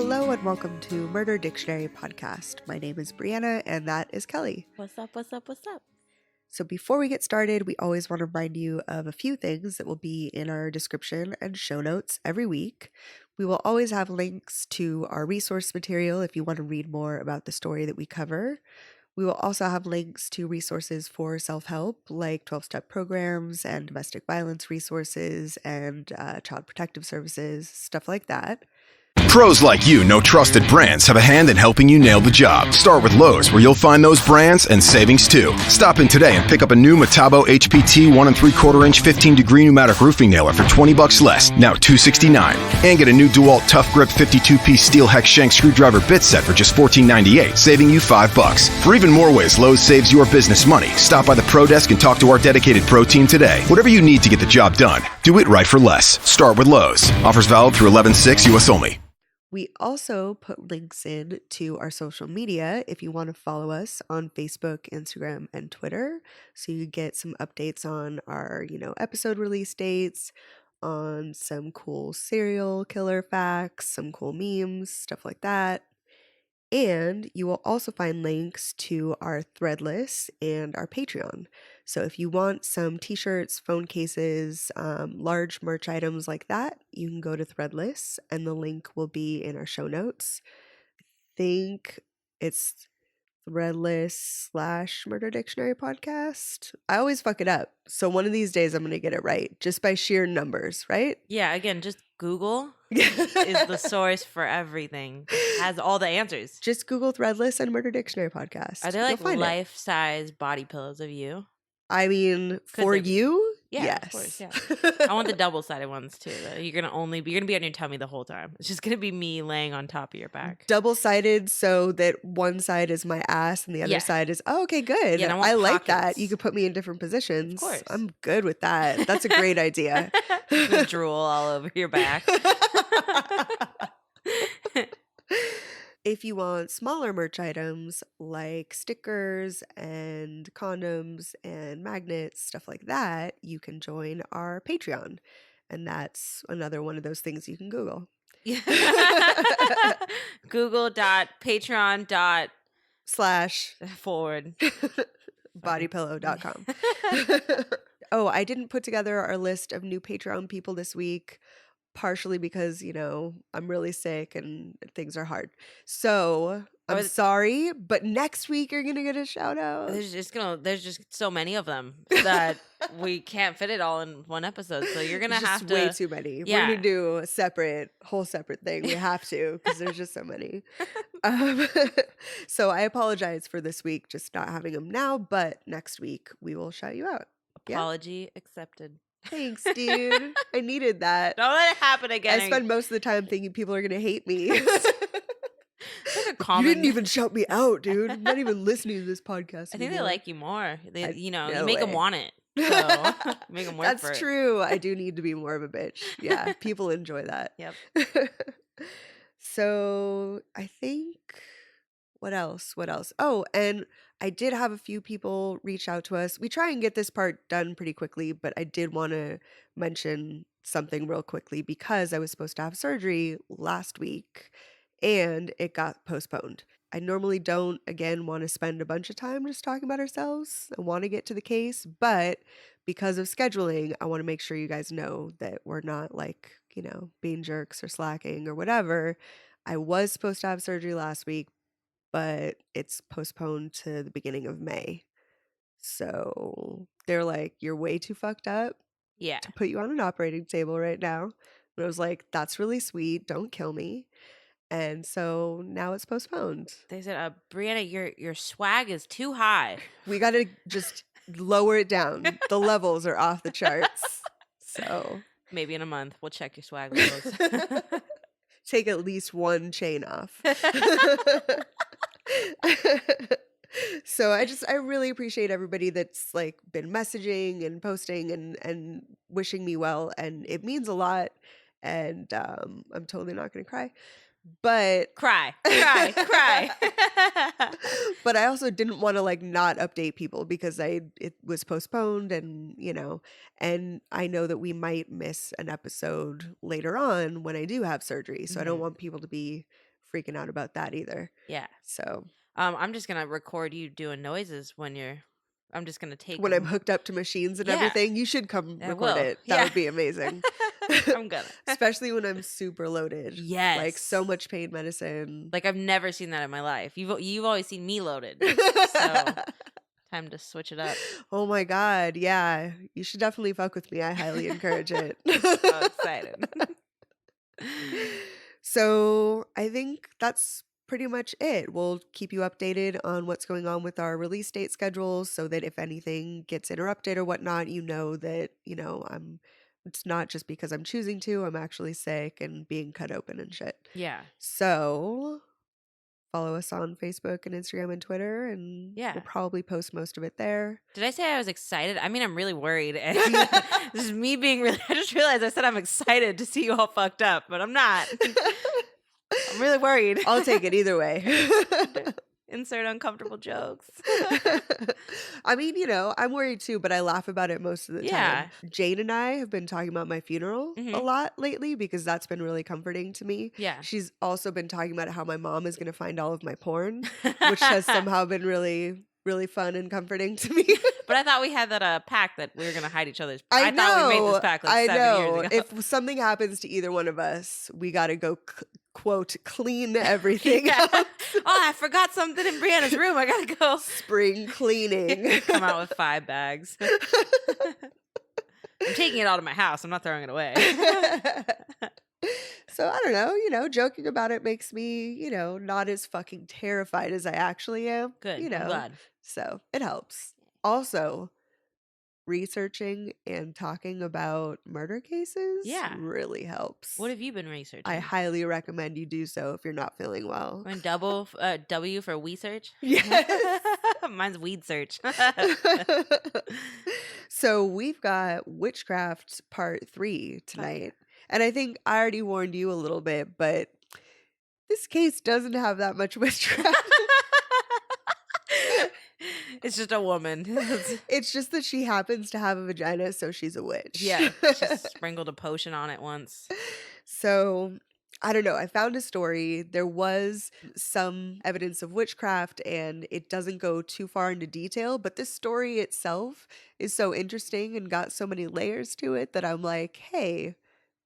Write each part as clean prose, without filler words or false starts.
Hello and welcome to Murder Dictionary Podcast. My name is Brianna and that is Kelly. What's up? So before we get started, we always want to remind you of a few things that will be in our description and show notes every week. We will always have links to our resource material if you want to read more about the story that we cover. We will also have links to resources for self-help like 12-step programs and domestic violence resources and child protective services, stuff like that. Pros like you know trusted brands have a hand in helping you nail the job. Start with Lowe's, where you'll find those brands and savings too. Stop in today and pick up a new Metabo HPT 1 3/4 inch 15-degree pneumatic roofing nailer for $20 less, now $269. And get a new DeWalt Tough Grip 52-piece steel hex shank screwdriver bit set for just $14.98, saving you $5. For even more ways Lowe's saves your business money, stop by the Pro Desk and talk to our dedicated Pro team today. Whatever you need to get the job done, do it right for less. Start with Lowe's. Offers valid through 11/6 U.S. only. We also put links in to our social media if you want to follow us on Facebook, Instagram, and Twitter. So you get some updates on our, episode release dates, on some cool serial killer facts, some cool memes, stuff like that. And you will also find links to our Threadless and our Patreon. So if you want some t-shirts, phone cases, large merch items like that, you can go to Threadless and the link will be in our show notes. I think it's Threadless/Murder Dictionary Podcast. I always fuck it up. So one of these days I'm going to get it right just by sheer numbers, right? Yeah, again, just Google is the source for everything. It has all the answers. Just Google Threadless and Murder Dictionary Podcast. Are there like life-size body pillows of you? I mean, for you? Yeah, yes. Of course, yeah. I want the double-sided ones too, though. You're gonna be on your tummy the whole time. It's just gonna be me laying on top of your back. Double-sided so that one side is my ass and the other side is okay, good. Yeah, I like that. You could put me in different positions. Of course. I'm good with that. That's a great idea. Drool all over your back. If you want smaller merch items like stickers and condoms and magnets, stuff like that, you can join our Patreon. And that's another one of those things you can Google. Google.patreon./ bodypillow.com. Oh, I didn't put together our list of new Patreon people this week. Partially because, I'm really sick and things are hard. So I'm sorry, but next week you're going to get a shout out. There's just so many of them that we can't fit it all in one episode. So you're going to have to. Way too many. Yeah. We're going to do a whole separate thing. We have to because there's just so many. So I apologize for this week, just not having them now. But next week we will shout you out. Apology accepted. Thanks, dude. I needed that. Don't let it happen again. I spend most of the time thinking people are going to hate me. Like you didn't even shout me out, dude. I'm not even listening to this podcast I think they like you more. You no make them want it. So make them work for it. That's true. I do need to be more of a bitch. Yeah, people enjoy that. Yep. So I think... What else? Oh, and I did have a few people reach out to us. We try and get this part done pretty quickly, but I did want to mention something real quickly because I was supposed to have surgery last week and it got postponed. I normally don't, again, want to spend a bunch of time just talking about ourselves. I want to get to the case, but because of scheduling, I want to make sure you guys know that we're not being jerks or slacking or whatever. I was supposed to have surgery last week, but it's postponed to the beginning of May. So they're like, you're way too fucked up to put you on an operating table right now. And I was like, that's really sweet. Don't kill me. And so now it's postponed. They said, Brianna, your swag is too high. We got to just lower it down. The levels are off the charts. So maybe in a month, we'll check your swag levels. Take at least one chain off. So I really appreciate everybody that's been messaging and posting and wishing me well, and it means a lot. And I'm totally not gonna cry, but cry. But I also didn't want to not update people because it was postponed, and and I know that we might miss an episode later on when I do have surgery, so I don't want people to be freaking out about that either. Yeah. So I'm just gonna record you doing noises when you're. I'm just gonna take when I'm them. hooked up to machines and Yeah. everything, you should come I record will. it. That Yeah. would be amazing. I'm gonna. Especially when I'm super loaded. Yes. Like so much pain medicine. Like I've never seen that in my life. You've always seen me loaded. So time to switch it up. Oh my God. Yeah. You should definitely fuck with me. I highly encourage it. So excited. So I think that's pretty much it. We'll keep you updated on what's going on with our release date schedules so that if anything gets interrupted or whatnot, you know that, it's not just because I'm choosing to, I'm actually sick and being cut open and shit. Yeah. So follow us on Facebook and Instagram and Twitter, and Yeah. we'll probably post most of it there. Did I say I was excited? I mean, I'm really worried. And this is me being really. I just realized I said I'm excited to see you all fucked up, but I'm not. I'm really worried. I'll take it either way. Insert uncomfortable jokes. I mean, I'm worried too, but I laugh about it most of the Yeah. time. Jane and I have been talking about my funeral a Mhm. lot lately because that's been really comforting to me. Yeah. She's also been talking about how my mom is going to find all of my porn, which has somehow been really, really fun and comforting to me. But I thought we had that pact that we were gonna hide each other's. I thought we made know. this pact like I 7 know. years ago. If something happens to either one of us, we got to go, quote, clean everything Yeah. out. Oh, I forgot something in Brianna's room. I gotta go. Spring cleaning. Come out with 5 bags. I'm taking it out of my house. I'm not throwing it away. So I don't know, joking about it makes me, not as fucking terrified as I actually am. Good. You I'm know. glad. So it helps. Also, researching and talking about murder cases Yeah. really helps. What have you been researching? I highly recommend you do so if you're not feeling well. And double W for we search? Yes. Mine's weed search. So we've got Witchcraft Part 3 tonight. And I think I already warned you a little bit, but this case doesn't have that much witchcraft. It's just a woman. It's just that she happens to have a vagina, so she's a witch. Yeah. She sprinkled a potion on it once. So I don't know. I found a story. There was some evidence of witchcraft, and it doesn't go too far into detail, but this story itself is so interesting and got so many layers to it that I'm like, hey,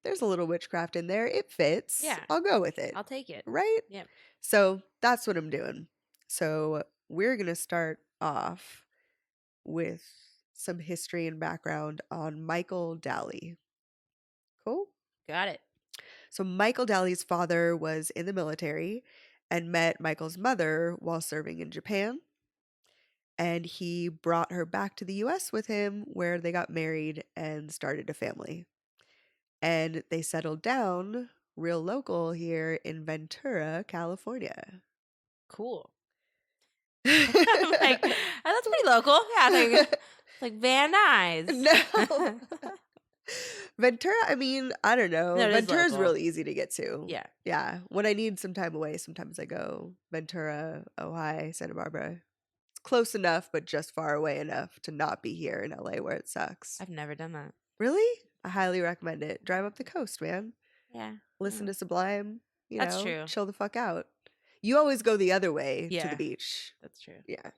there's a little witchcraft in there. It fits. Yeah. I'll go with it. I'll take it. Right? Yep. So that's what I'm doing. So we're going to start off with some history and background on Michael Daly. Cool? Got it. So Michael Daly's father was in the military and met Michael's mother while serving in Japan. And he brought her back to the US with him, where they got married and started a family. And they settled down real local here in Ventura, California. Cool. I'm like, oh, that's pretty local. Yeah, like Van Nuys. No. Ventura, I mean, I don't know. No, it is Ventura's local. real easy to get to. Yeah. Yeah. When I need some time away, sometimes I go Ventura, Ojai, Santa Barbara. It's close enough, but just far away enough to not be here in LA where it sucks. I've never done that. Really? I highly recommend it. Drive up the coast, man. Yeah. Listen to Sublime. That's true. Chill the fuck out. You always go the other way to Yeah. the beach. That's true. Yeah.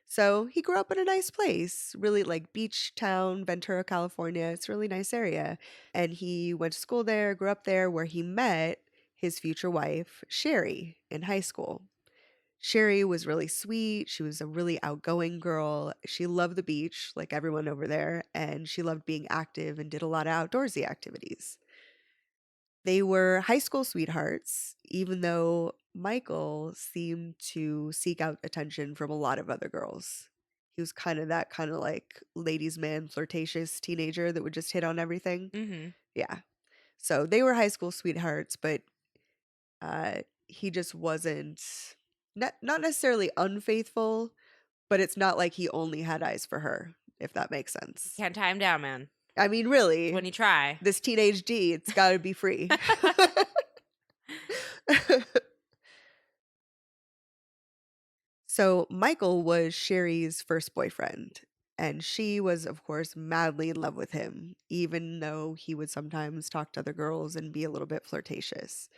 So he grew up in a nice place, really like beach town, Ventura, California. It's a really nice area. And he went to school there, grew up there, where he met his future wife, Sherry, in high school. Sherry was really sweet. She was a really outgoing girl. She loved the beach, like everyone over there, and she loved being active and did a lot of outdoorsy activities. They were high school sweethearts, even though Michael seemed to seek out attention from a lot of other girls. He was kind of like ladies' man, flirtatious teenager that would just hit on everything. Mm-hmm. Yeah. So they were high school sweethearts, but he just wasn't not necessarily unfaithful, but it's not like he only had eyes for her, if that makes sense. Can't tie him down, man. I mean, really, When you try. this teenage D, it's got to be free. So Michael was Sherry's first boyfriend, and she was, of course, madly in love with him, even though he would sometimes talk to other girls and be a little bit flirtatious.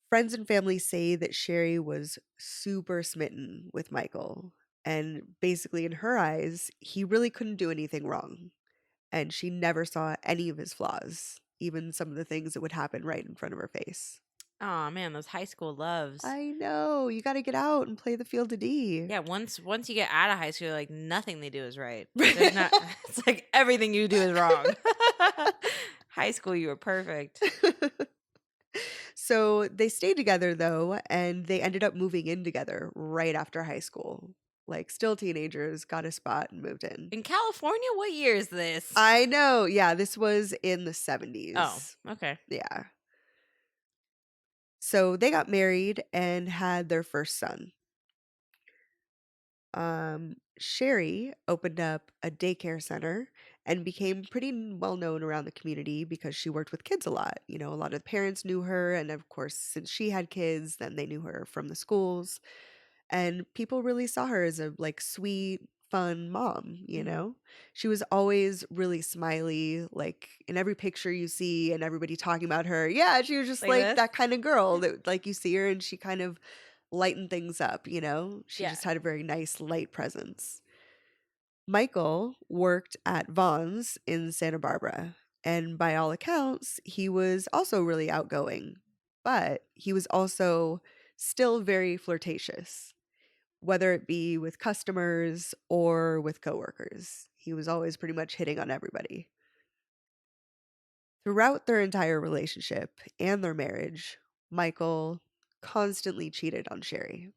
Friends and family say that Sherry was super smitten with Michael. And basically, in her eyes, he really couldn't do anything wrong. And she never saw any of his flaws, even some of the things that would happen right in front of her face. Oh man, those high school loves. I know. You got to get out and play the field of D. Yeah, once you get out of high school, like nothing they do is right. There's not. It's like everything you do is wrong. High school, you were perfect. So they stayed together though, and they ended up moving in together right after high school. Like still teenagers, got a spot and moved in. In California, what year is this? I know. Yeah, this was in the 70s. Oh, okay. Yeah. So they got married and had their first son. Sherry opened up a daycare center and became pretty well known around the community because she worked with kids a lot. You know, a lot of parents knew her, and of course, since she had kids, then they knew her from the schools. And people really saw her as a like sweet, fun mom, you Mhm. know? She was always really smiley, like in every picture you see and everybody talking about her. Yeah, she was just Like like this? that kind of girl that like you see her and she kind of lightened things up, you know? She Yeah. just had a very nice light presence. Michael worked at Vaughn's in Santa Barbara, and by all accounts, he was also really outgoing, but he was also still very flirtatious, whether it be with customers or with coworkers. He was always pretty much hitting on everybody. Throughout their entire relationship and their marriage, Michael constantly cheated on Sherry,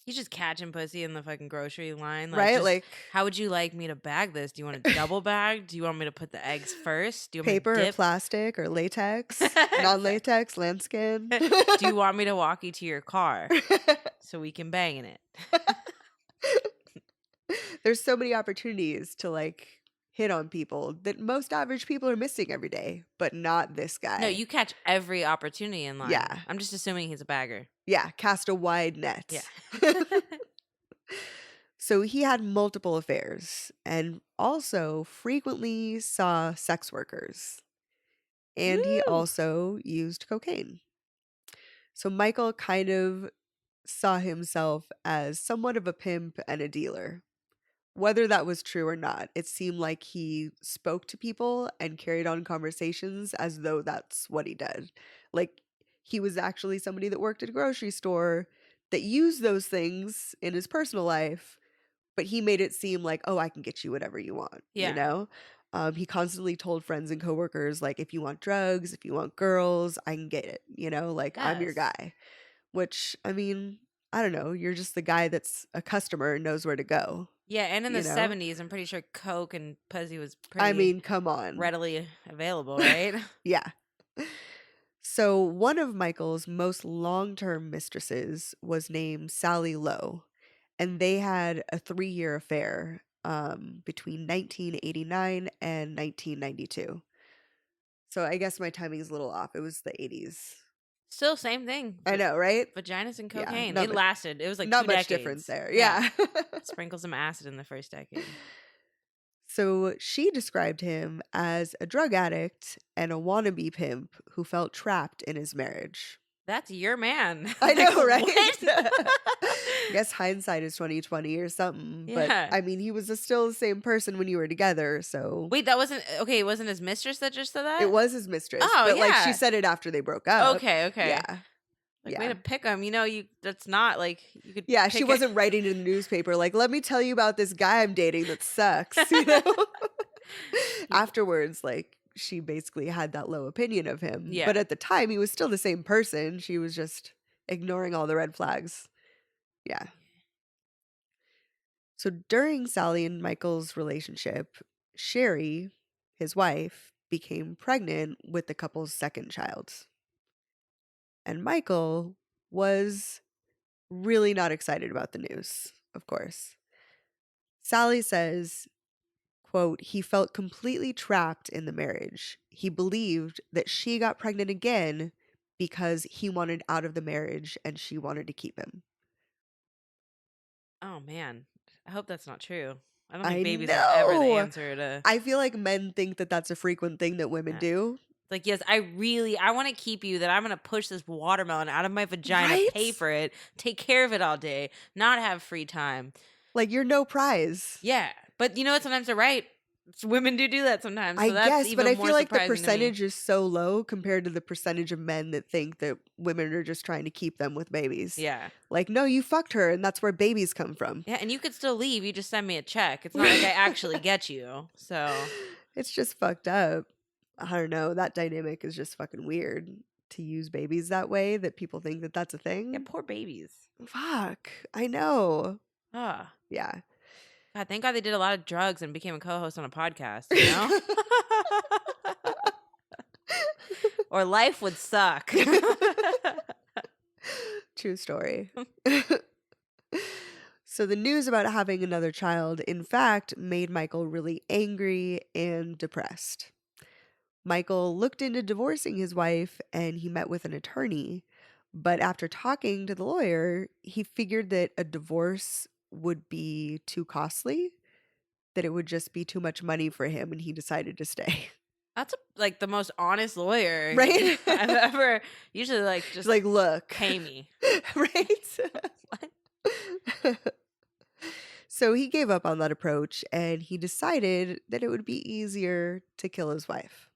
He's just catching pussy in the fucking grocery line. Like, right? just Like how would you like me to bag this? Do you want a double bag? Do you want me to put the eggs first? Do you want me paper to or dip? plastic or latex, non-latex, lambskin. Do you want me to walk you to your car so we can bang in it? There's so many opportunities to like hit on people that most average people are missing every day, but not this guy. No, you catch every opportunity in line. Yeah. I'm just assuming he's a bagger. Yeah, cast a wide net. Yeah. So he had multiple affairs and also frequently saw sex workers. And he Woo! also used cocaine. So Michael kind of saw himself as somewhat of a pimp and a dealer. Whether that was true or not, it seemed like he spoke to people and carried on conversations as though that's what he did. Like he was actually somebody that worked at a grocery store that used those things in his personal life, but he made it seem like, oh, I can get you whatever you want, Yeah. you know? He constantly told friends and coworkers, like, if you want drugs, if you want girls, I can get it, you know? Like, I'm your Yes. guy. Which, I mean, I don't know. You're just the guy that's a customer and knows where to go. Yeah, and in the You know? 70s, I'm pretty sure coke and pussy was I pretty mean, come on. readily available, right? Yeah. So one of Michael's most long-term mistresses was named Sally Lowe, and they had a 3-year affair between 1989 and 1992. So I guess my timing is a little off. It was the 80s. Still same thing. I know, right? Vaginas and Yeah, cocaine. not It mu- lasted. It was like Not 2 much decades. difference there. Yeah. Sprinkle some acid in the first decade. So she described him as a drug addict and a wannabe pimp who felt trapped in his marriage. That's your man. I know, Like, right? what? I guess hindsight is 2020 or something. Yeah. But I mean, he was still the same person when you were together. So Wait, that wasn't okay. It wasn't his mistress that just said that? it was his mistress. Oh, but like she yeah. said it after they broke up. Okay. Yeah. Like, Yeah. way to pick him. You know, that's not like you could. Yeah, she pick wasn't writing in the newspaper like, let me tell you about this guy I'm dating that sucks, you know? Afterwards, like, she basically had that low opinion of him. Yeah. But at the time, he was still the same person. She was just ignoring all the red flags. Yeah. So during Sally and Michael's relationship, Sherry, his wife, became pregnant with the couple's second child. And Michael was really not excited about the news, of course. Sally says, quote, he felt completely trapped in the marriage. He believed that she got pregnant again because he wanted out of the marriage and she wanted to keep him. Oh man, I hope that's not true. I don't I think babies are ever the know. answer to. I feel like men think that that's a frequent thing that women Yeah. do. Like, yes, I want to keep you, that I'm going to push this watermelon out of my vagina, Right? pay for it, take care of it all day, not have free time. Like, you're no prize. Yeah. But you know what? Sometimes they're right. Women do that sometimes. So I that's guess, but even I more feel like the surprising to me. percentage is so low compared to the percentage of men that think that women are just trying to keep them with babies. Yeah. Like, no, you fucked her, and that's where babies come from. Yeah, and you could still leave. You just send me a check. It's not like I actually get you. So It's just fucked up. I don't know. That dynamic is just fucking weird to use babies that way, that people think that that's a thing. yeah, poor babies. Fuck. I know. Ah. Yeah. God, thank God they did a lot of drugs and became a co-host on a podcast, you know? Or life would suck. True story. So the news about having another child, in fact, made Michael really angry and depressed. Michael looked into divorcing his wife and he met with an attorney. But after talking to the lawyer, he figured that a divorce would be too costly, that it would just be too much money for him, and he decided to stay. That's like the most honest lawyer Right? I've ever. Usually, like, just Like, look. pay me. Right? What? So he gave up on that approach and he decided that it would be easier to kill his wife.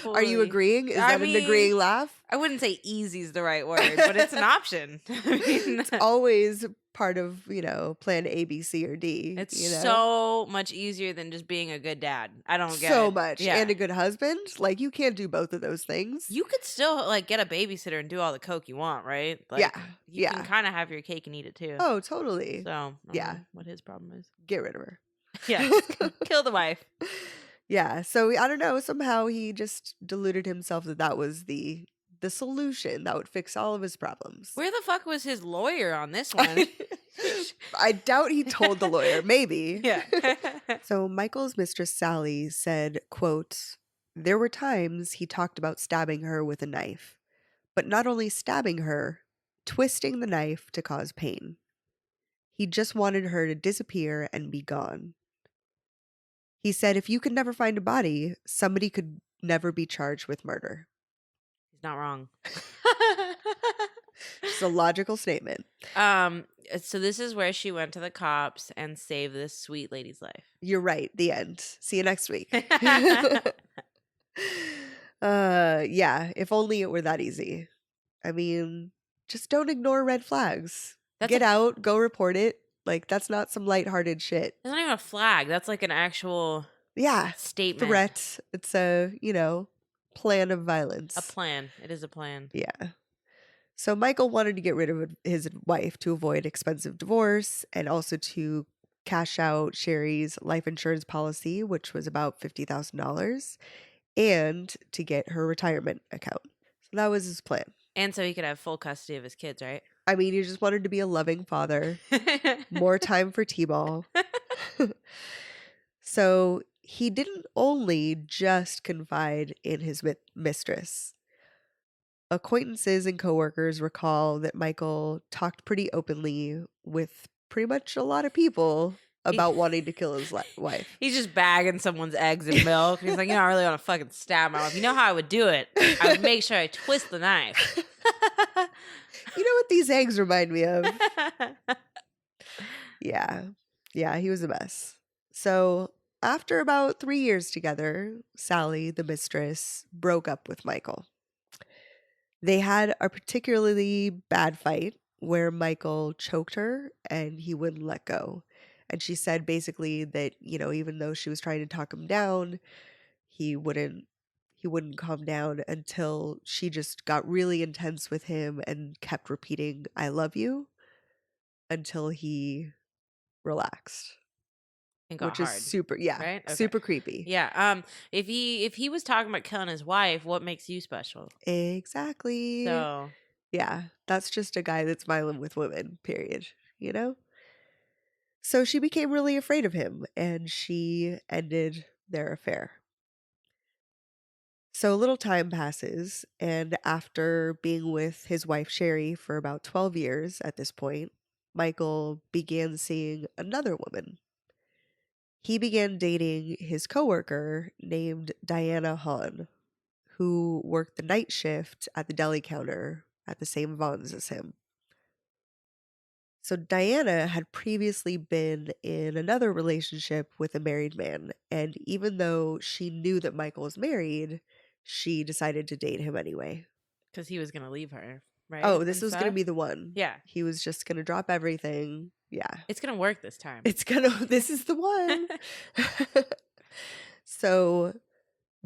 Are you Totally. agreeing? Is I that an agreeing mean, laugh? I wouldn't say easy is the right word, but it's an option. I mean, It's always part of, plan A, B, C, or D. it's you know? so much easier than just being a good dad. I don't get So it. much. Yeah. And a good husband. Like, you can't do both of those things. You could still like get a babysitter and do all the coke you want, right? Like, Yeah, you yeah. can kind of have your cake and eat it too. Oh, totally. So I don't Yeah. know what his problem is. Get rid of her. Yeah, kill the wife. Yeah. So I don't know. Somehow he just deluded himself that was the solution that would fix all of his problems. Where the fuck was his lawyer on this one? I doubt he told the lawyer. Maybe. Yeah. So Michael's mistress Sally said, quote, "There were times he talked about stabbing her with a knife, but not only stabbing her, twisting the knife to cause pain. He just wanted her to disappear and be gone. He said if you could never find a body, somebody could never be charged with murder." He's not wrong. It's a logical statement. So this is where she went to the cops and saved this sweet lady's life. You're right. The end. See you next week. Yeah, if only it were that easy. I mean, just don't ignore red flags. Get out, go report it. Like, that's not some lighthearted shit. It's not even a flag. That's like an actual statement. Threat. It's a, plan of violence. A plan. It is a plan. Yeah. So Michael wanted to get rid of his wife to avoid expensive divorce and also to cash out Sherry's life insurance policy, which was about $50,000, and to get her retirement account. So that was his plan. And so he could have full custody of his kids, right? I mean, he just wanted to be a loving father. More time for T-ball. So he didn't only just confide in his mistress. Acquaintances and coworkers recall that Michael talked pretty openly with pretty much a lot of people about wanting to kill his wife. He's just bagging someone's eggs and milk. He's like, I really want to fucking stab my wife. You know how I would do it? I would make sure I twist the knife. You know what these eggs remind me of? Yeah. Yeah, he was a mess. So after about 3 years together, Sally, the mistress, broke up with Michael. They had a particularly bad fight where Michael choked her and he wouldn't let go. And she said basically that, even though she was trying to talk him down, he wouldn't calm down until she just got really intense with him and kept repeating, "I love you," until he relaxed. And got which hard, is super, right? Okay. super creepy. Yeah. If he was talking about killing his wife, what makes you special? Exactly. So yeah, that's just a guy that's violent with women, period. So she became really afraid of him and she ended their affair. So a little time passes, and after being with his wife Sherry for about 12 years at this point, Michael began seeing another woman. he began dating his coworker named Diana Haun, who worked the night shift at the deli counter at the same Vons as him. So Diana had previously been in another relationship with a married man, and even though she knew that Michael was married, she decided to date him anyway. Because he was going to leave her, right? Oh, this and was going to stuff? be the one. Yeah. He was just going to drop everything. Yeah. It's going to work this time. This is the one. So,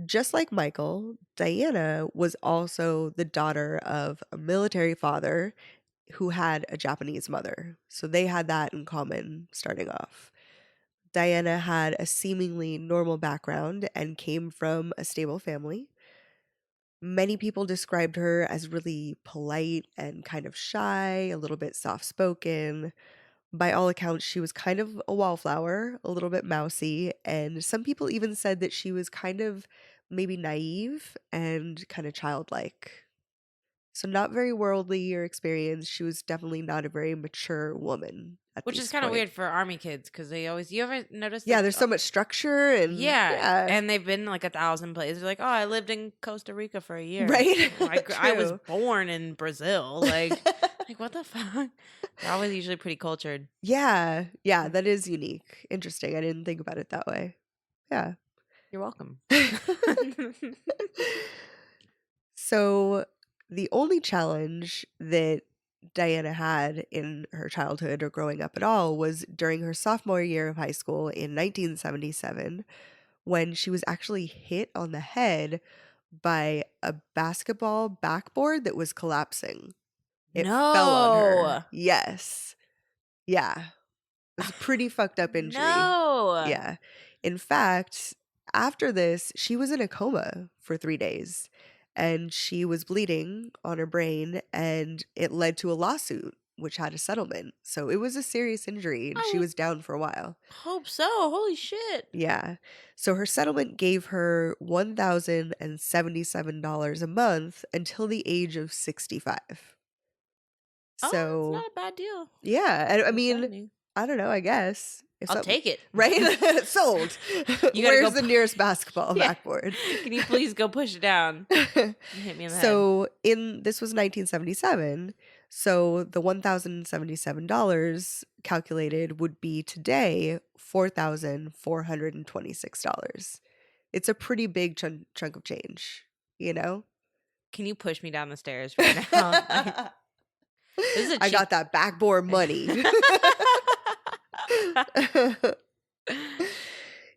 just like Michael, Diana was also the daughter of a military father who had a Japanese mother. So they had that in common starting off. Diana had a seemingly normal background and came from a stable family. Many people described her as really polite and kind of shy, a little bit soft spoken. By all accounts, she was kind of a wallflower, a little bit mousy, and some people even said that she was kind of maybe naive and kind of childlike. So not very worldly or experienced. She was definitely not a very mature woman at Which this is kind of point. weird for army kids because they always, you ever notice? Yeah, like, there's so much structure and yeah. And they've been like 1,000 places. They're like, oh, I lived in Costa Rica for a year. Right? I was True. born in Brazil. Like what the fuck? They're always usually pretty cultured. Yeah, that is unique. Interesting. I didn't think about it that way. Yeah. You're welcome. So the only challenge that Diana had in her childhood or growing up at all was during her sophomore year of high school in 1977 when she was actually hit on the head by a basketball backboard that was collapsing. It fell on her. No. Yes. Yeah. It was a pretty fucked up injury. No. Yeah. In fact, after this, she was in a coma for 3 days and she was bleeding on her brain, and it led to a lawsuit which had a settlement. So it was a serious injury and she was down for a while. Hope so. Holy shit. Yeah. So her settlement gave her $1,077 a month until the age of 65. Oh, So that's not a bad deal. yeah, I mean, 70. I don't know, I guess. If I'll something- take it. Right? Sold. You gotta Where's go the nearest basketball Yeah. backboard? Can you please go push it down? And hit me in the head. So this was 1977. So the $1,077 calculated would be today $4,426. It's a pretty big chunk of change, you know? Can you push me down the stairs right now? Like, this is a I got that backboard money.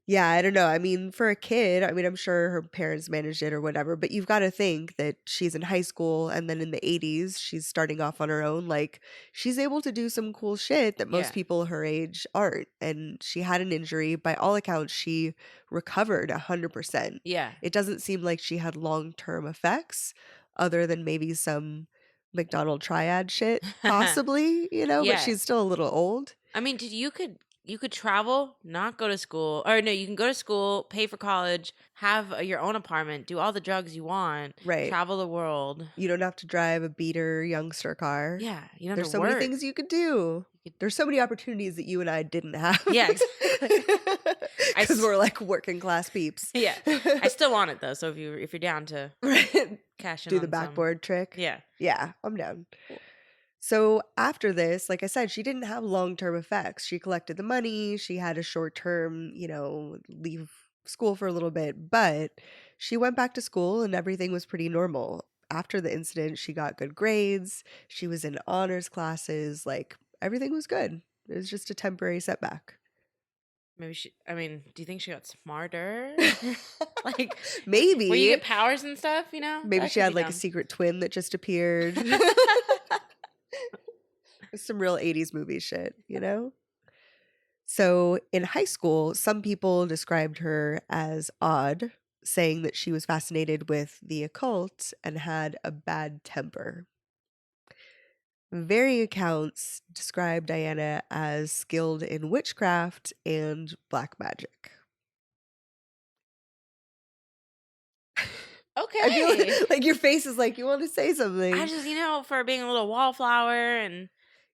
Yeah, I don't know. I mean, for a kid, I mean, I'm sure her parents managed it or whatever, but you've got to think that she's in high school and then in the 80s, she's starting off on her own. Like, she's able to do some cool shit that most Yeah. people her age aren't. And she had an injury. By all accounts, she recovered 100%. Yeah. It doesn't seem like she had long-term effects other than maybe some McDonald triad shit, possibly, but Yeah. she's still a little old. I mean, you could travel, not go to school, or no, you can go to school, pay for college, have your own apartment, do all the drugs you want, Right. travel the world. You don't have to drive a beater youngster car. Yeah, you don't have There's to so work. many things you could do. There's so many opportunities that you and I didn't have. Yeah, exactly. Because we're like working class peeps. Yeah, I still want it though. So if you're down to Right. cash in Do on the some- backboard trick. Yeah. Yeah, I'm down. So after this, like I said, she didn't have long-term effects. She collected the money. She had a short-term, leave school for a little bit, but she went back to school and everything was pretty normal. After the incident, she got good grades. She was in honors classes. Like, everything was good. It was just a temporary setback. Maybe do you think she got smarter? Like, Maybe. where you get powers and stuff, Maybe That she could had be like a dumb. secret twin that just appeared. Some real 80s movie shit, So in high school, some people described her as odd, saying that she was fascinated with the occult and had a bad temper. Varying accounts describe Diana as skilled in witchcraft and black magic. Okay. I feel like your face is like you want to say something. I just, for being a little wallflower and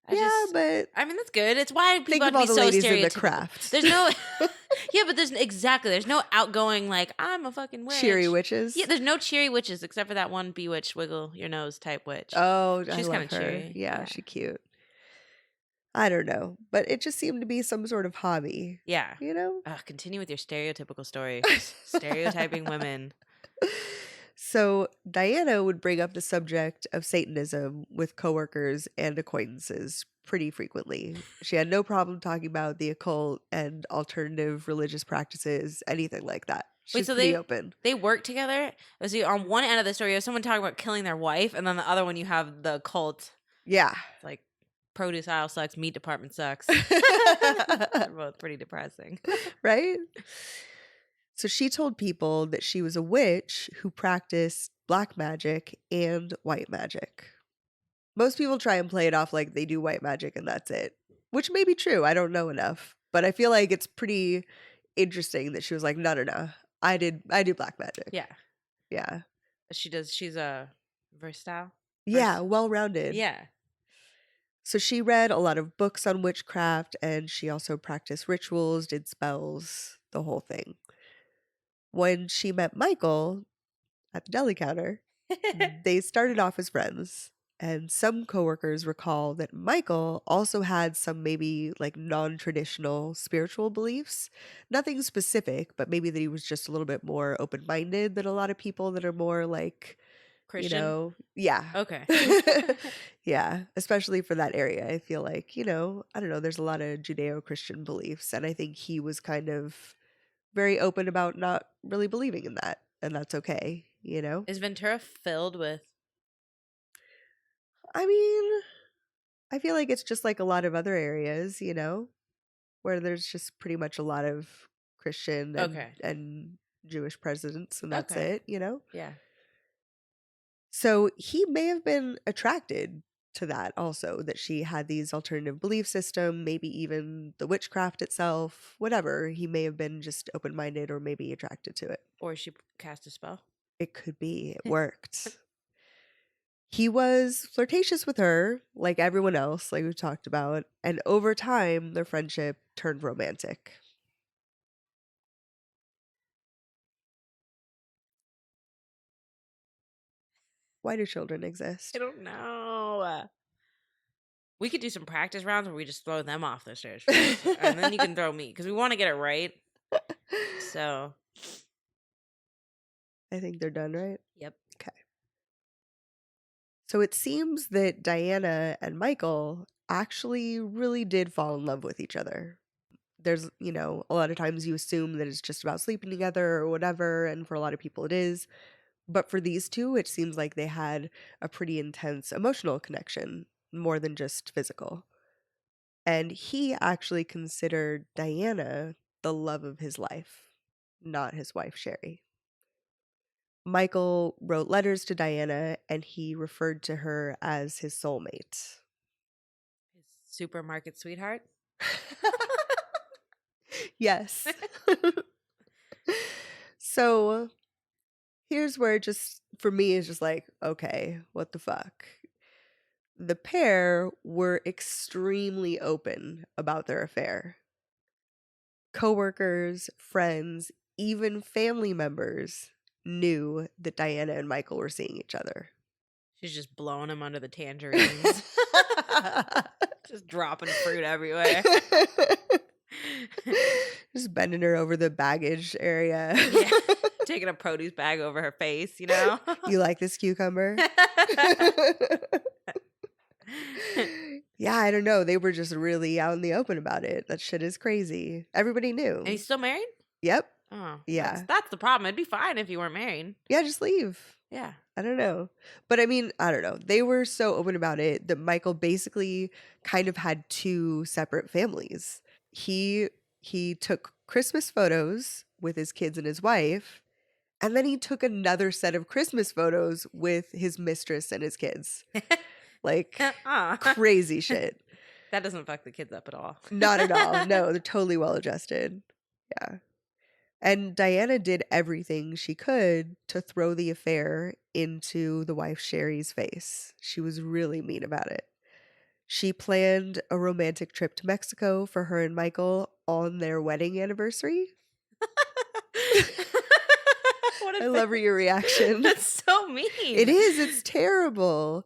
But I mean, that's good. It's why think people of have all to the be so ladies in the stereotypical. craft. There's no, yeah, but there's no outgoing, like, I'm a fucking witch. Cheery witches. Yeah, there's no cheery witches except for that one bewitched wiggle your nose type witch. Oh, I She's love kind of her. cheery. Yeah, she's cute. I don't know, but it just seemed to be some sort of hobby. Yeah. You know? Continue with your stereotypical story. Stereotyping women. So Diana would bring up the subject of Satanism with coworkers and acquaintances pretty frequently. She had no problem talking about the occult and alternative religious practices, anything like that. She's so pretty open. they work together? See, on one end of the story, you have someone talking about killing their wife, and then the other one you have the occult. Yeah. It's like produce aisle sucks, meat department sucks. They're both pretty depressing. Right? So she told people that she was a witch who practiced black magic and white magic. Most people try and play it off like they do white magic and that's it, which may be true. I don't know enough, but I feel like it's pretty interesting that she was like, no. I do black magic. Yeah. Yeah. She's a versatile. Yeah, well-rounded. Yeah. So she read a lot of books on witchcraft and she also practiced rituals, did spells, the whole thing. When she met Michael at the deli counter, they started off as friends. And some coworkers recall that Michael also had some maybe like non-traditional spiritual beliefs. Nothing specific, but maybe that he was just a little bit more open-minded than a lot of people that are more like, Christian? Yeah. Okay. Yeah, especially for that area. I feel like, I don't know, there's a lot of Judeo-Christian beliefs. And I think he was kind of very open about not really believing in that. And that's okay, Is Ventura filled with? I mean, I feel like it's just like a lot of other areas, where there's just pretty much a lot of Christian and Jewish presidents, and that's it, Yeah. So he may have been attracted to that also, that she had these alternative belief system, maybe even the witchcraft itself, whatever. He may have been just open-minded or maybe attracted to it. Or she cast a spell. It could be. It worked. He was flirtatious with her, like everyone else, like we talked about, and over time, their friendship turned romantic. Why do children exist? I don't know. We could do some practice rounds where we just throw them off the stairs first, and then you can throw me, because we want to get it right. So. I think they're done, right? Yep. Okay. So it seems that Diana and Michael actually really did fall in love with each other. There's, a lot of times you assume that it's just about sleeping together or whatever, and for a lot of people it is. But for these two, it seems like they had a pretty intense emotional connection, more than just physical. And he actually considered Diana the love of his life, not his wife, Sherry. Michael wrote letters to Diana and he referred to her as his soulmate. His supermarket sweetheart? Yes. So here's where it just, for me, is just like, okay, what the fuck? The pair were extremely open about their affair. Coworkers, friends, even family members knew that Diana and Michael were seeing each other. She's just blowing him under the tangerines. Just dropping fruit everywhere. Just bending her over the baggage area. Yeah. Taking a produce bag over her face, You like this cucumber? Yeah, I don't know. They were just really out in the open about it. That shit is crazy. Everybody knew. And he's still married? Yep. Oh, yeah. That's the problem. It'd be fine if you weren't married. Yeah, just leave. Yeah. I don't know. But I mean, I don't know. They were so open about it that Michael basically kind of had two separate families. He took Christmas photos with his kids and his wife, and then he took another set of Christmas photos with his mistress and his kids. Like, crazy shit. That doesn't fuck the kids up at all. Not at all. No, they're totally well adjusted. Yeah. And Diana did everything she could to throw the affair into the wife Sherry's face. She was really mean about it. She planned a romantic trip to Mexico for her and Michael on their wedding anniversary. What I a love your reaction. That's so mean. It is. It's terrible.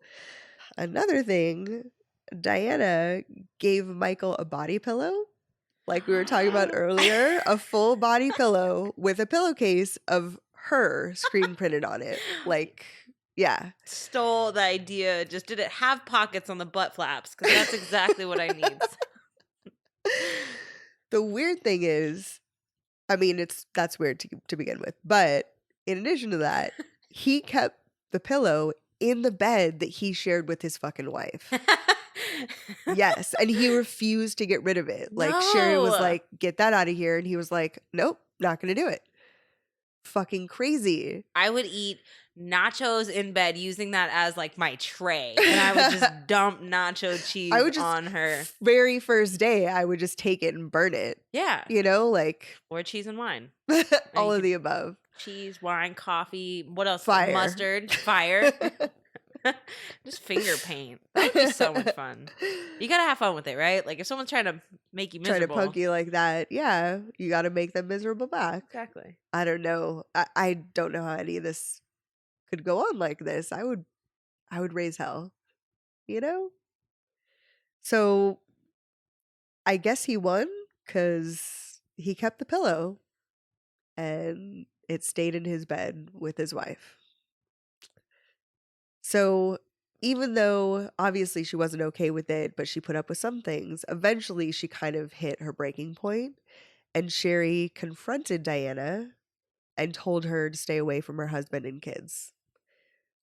Another thing, Diana gave Michael a body pillow, like we were talking about earlier, a full body pillow with a pillowcase of her screen printed on it. Like, yeah. Stole the idea. Just did it have pockets on the butt flaps? Because that's exactly what I need. The weird thing is, I mean, that's weird to begin with, but in addition to that, he kept the pillow in the bed that he shared with his fucking wife. Yes, and he refused to get rid of it. Like Sherry was No. like, "Get that out of here," and he was like, "Nope, not gonna do it." Fucking crazy. I would eat nachos in bed using that as like my tray, and I would just dump nacho cheese I would just on her. very first day, I would just take it and burn it. Yeah, You know, like or cheese and wine. all you of could- the above. Cheese, wine, coffee. What else? Fire. Mustard, fire. Just finger paint. That would be so much fun. You gotta have fun with it, right? Like if someone's trying to make you Try miserable. to punk you like that, yeah, you got to make them miserable back. Exactly. I don't know. I don't know how any of this could go on like this. I would raise hell, you know? So I guess he won because he kept the pillow and it stayed in his bed with his wife. So even though obviously she wasn't okay with it, but she put up with some things, eventually she kind of hit her breaking point, and Sherry confronted Diana and told her to stay away from her husband and kids.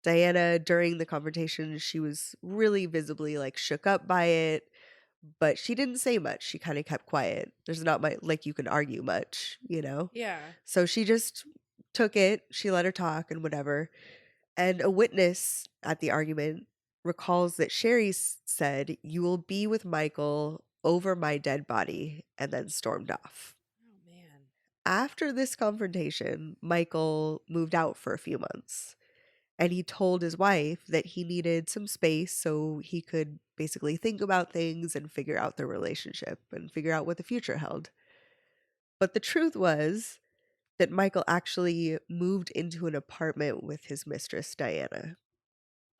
Diana, during the confrontation, she was really visibly like shook up by it, but she didn't say much. She kind of kept quiet. There's not much like you can argue much, you know? Yeah. So she just took it. She let her talk and whatever. And a witness at the argument recalls that Sherry said, "You will be with Michael over my dead body," and then stormed off. Oh man. After this confrontation, Michael moved out for a few months. And he told his wife that he needed some space so he could basically think about things and figure out their relationship and figure out what the future held. But the truth was that Michael actually moved into an apartment with his mistress, Diana.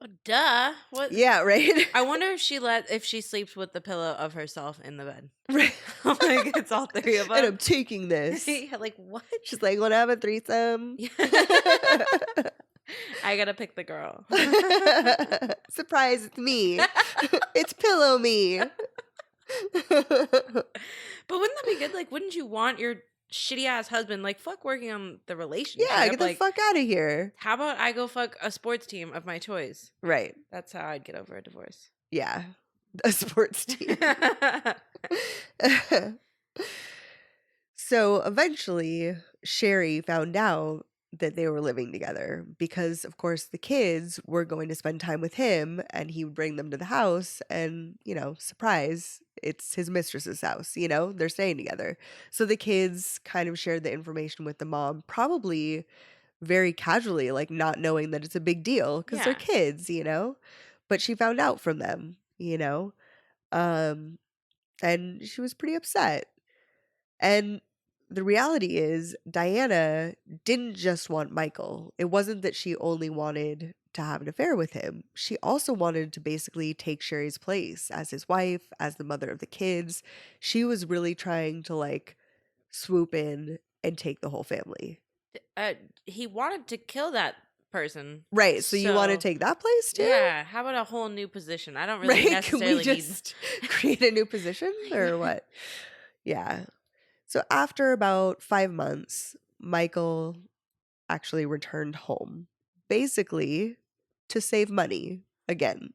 Oh, duh. What? Yeah, right? I wonder if she sleeps with the pillow of herself in the bed. Right. Like it's all three of us. And I'm taking this. Yeah, like what? She's like, "Want to have a threesome?" I gotta pick the girl. Surprise, it's me. It's pillow me. But wouldn't that be good? Like, wouldn't you want your shitty ass husband? Like, fuck working on the relationship. Yeah, get the like, fuck out of here. how about I go fuck a sports team of my choice? Right. That's how I'd get over a divorce. Yeah. A sports team. So eventually, Sherry found out that they were living together because, of course, the kids were going to spend time with him and he would bring them to the house. And, you know, surprise, it's his mistress's house, you know, they're staying together. So the kids kind of shared the information with the mom, probably very casually, like not knowing that it's a big deal because they're Yeah. kids, you know, but she found out from them, you know, and she was pretty upset. And the reality is, Diana didn't just want Michael. It wasn't that she only wanted to have an affair with him. She also wanted to basically take Sherry's place as his wife, as the mother of the kids. She was really trying to like swoop in and take the whole family. He wanted to kill that person. Right. So you want to take that place too? Yeah. How about a whole new position? I don't really Right? Can necessarily we just create a new position or what? Yeah. So after about 5 months, Michael actually returned home, basically to save money again.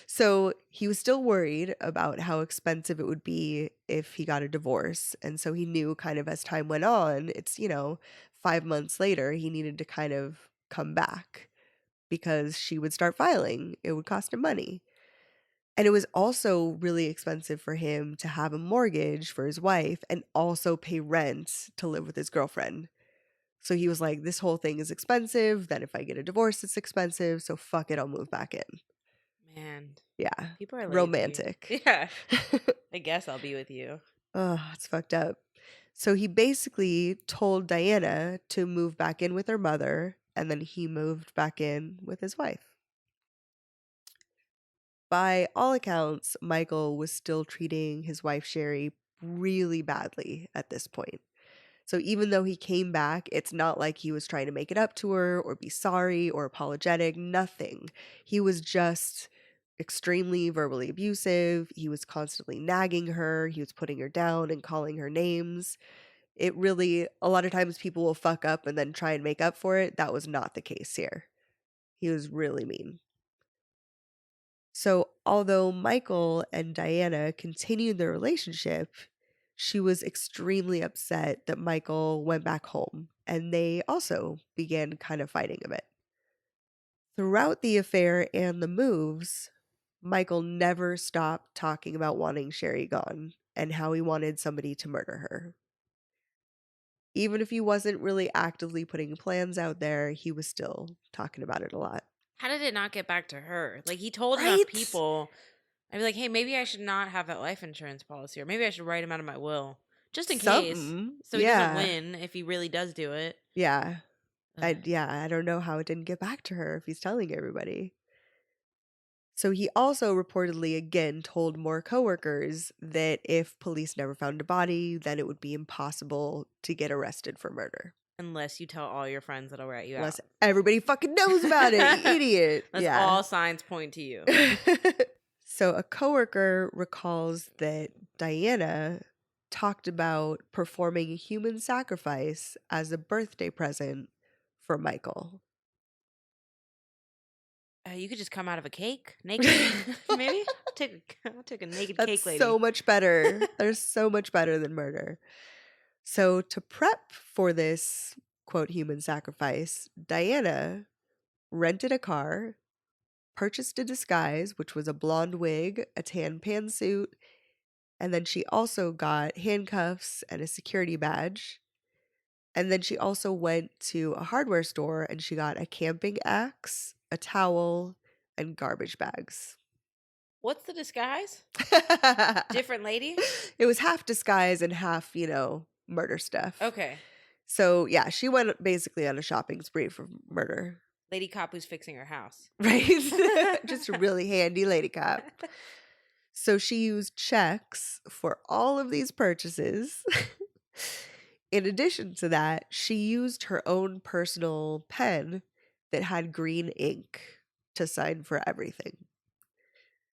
So he was still worried about how expensive it would be if he got a divorce. And so he knew kind of as time went on, it's, you know, 5 months later, he needed to kind of come back because she would start filing. It would cost him money. And it was also really expensive for him to have a mortgage for his wife and also pay rent to live with his girlfriend. So he was like, this whole thing is expensive. Then if I get a divorce, it's expensive. So fuck it, I'll move back in. Man. Yeah. People are lazy. Romantic. Yeah. I guess I'll be with you. Oh, it's fucked up. So he basically told Diana to move back in with her mother, and then he moved back in with his wife. By all accounts, Michael was still treating his wife Sherry really badly at this point. So even though he came back, it's not like he was trying to make it up to her or be sorry or apologetic, nothing. He was just extremely verbally abusive. He was constantly nagging her. He was putting her down and calling her names. It really, a lot of times people will fuck up and then try and make up for it. That was not the case here. He was really mean. So, although Michael and Diana continued their relationship, she was extremely upset that Michael went back home, and they also began kind of fighting a bit. Throughout the affair and the moves, Michael never stopped talking about wanting Sherry gone and how he wanted somebody to murder her. Even if he wasn't really actively putting plans out there, he was still talking about it a lot. How did it not get back to her? Like, he told enough Right? people. I'd be like, hey, maybe I should not have that life insurance policy, or maybe I should write him out of my will. Just in case. Something. So he Yeah. doesn't win if he really does do it. Yeah. Ugh. I don't know how it didn't get back to her if he's telling everybody. So he also reportedly again told more coworkers that if police never found a body, then it would be impossible to get arrested for murder. Unless you tell all your friends that'll rat you Unless out. everybody fucking knows about it, you idiot. Unless all signs point to you. So a coworker recalls that Diana talked about performing a human sacrifice as a birthday present for Michael. You could just come out of a cake naked. Maybe? I'll take a naked cake lady. That's so much better. They're so much better than murder. So to prep for this, quote, human sacrifice, Diana rented a car, purchased a disguise, which was a blonde wig, a tan pantsuit, and then she also got handcuffs and a security badge. And then she also went to a hardware store and she got a camping axe, a towel, and garbage bags. What's the disguise? Different lady? It was half disguise and half, murder stuff. Okay. So, yeah, she went basically on a shopping spree for murder. Lady cop who's fixing her house. Right? Just a really handy lady cop. So she used checks for all of these purchases. In addition to that, she used her own personal pen that had green ink to sign for everything.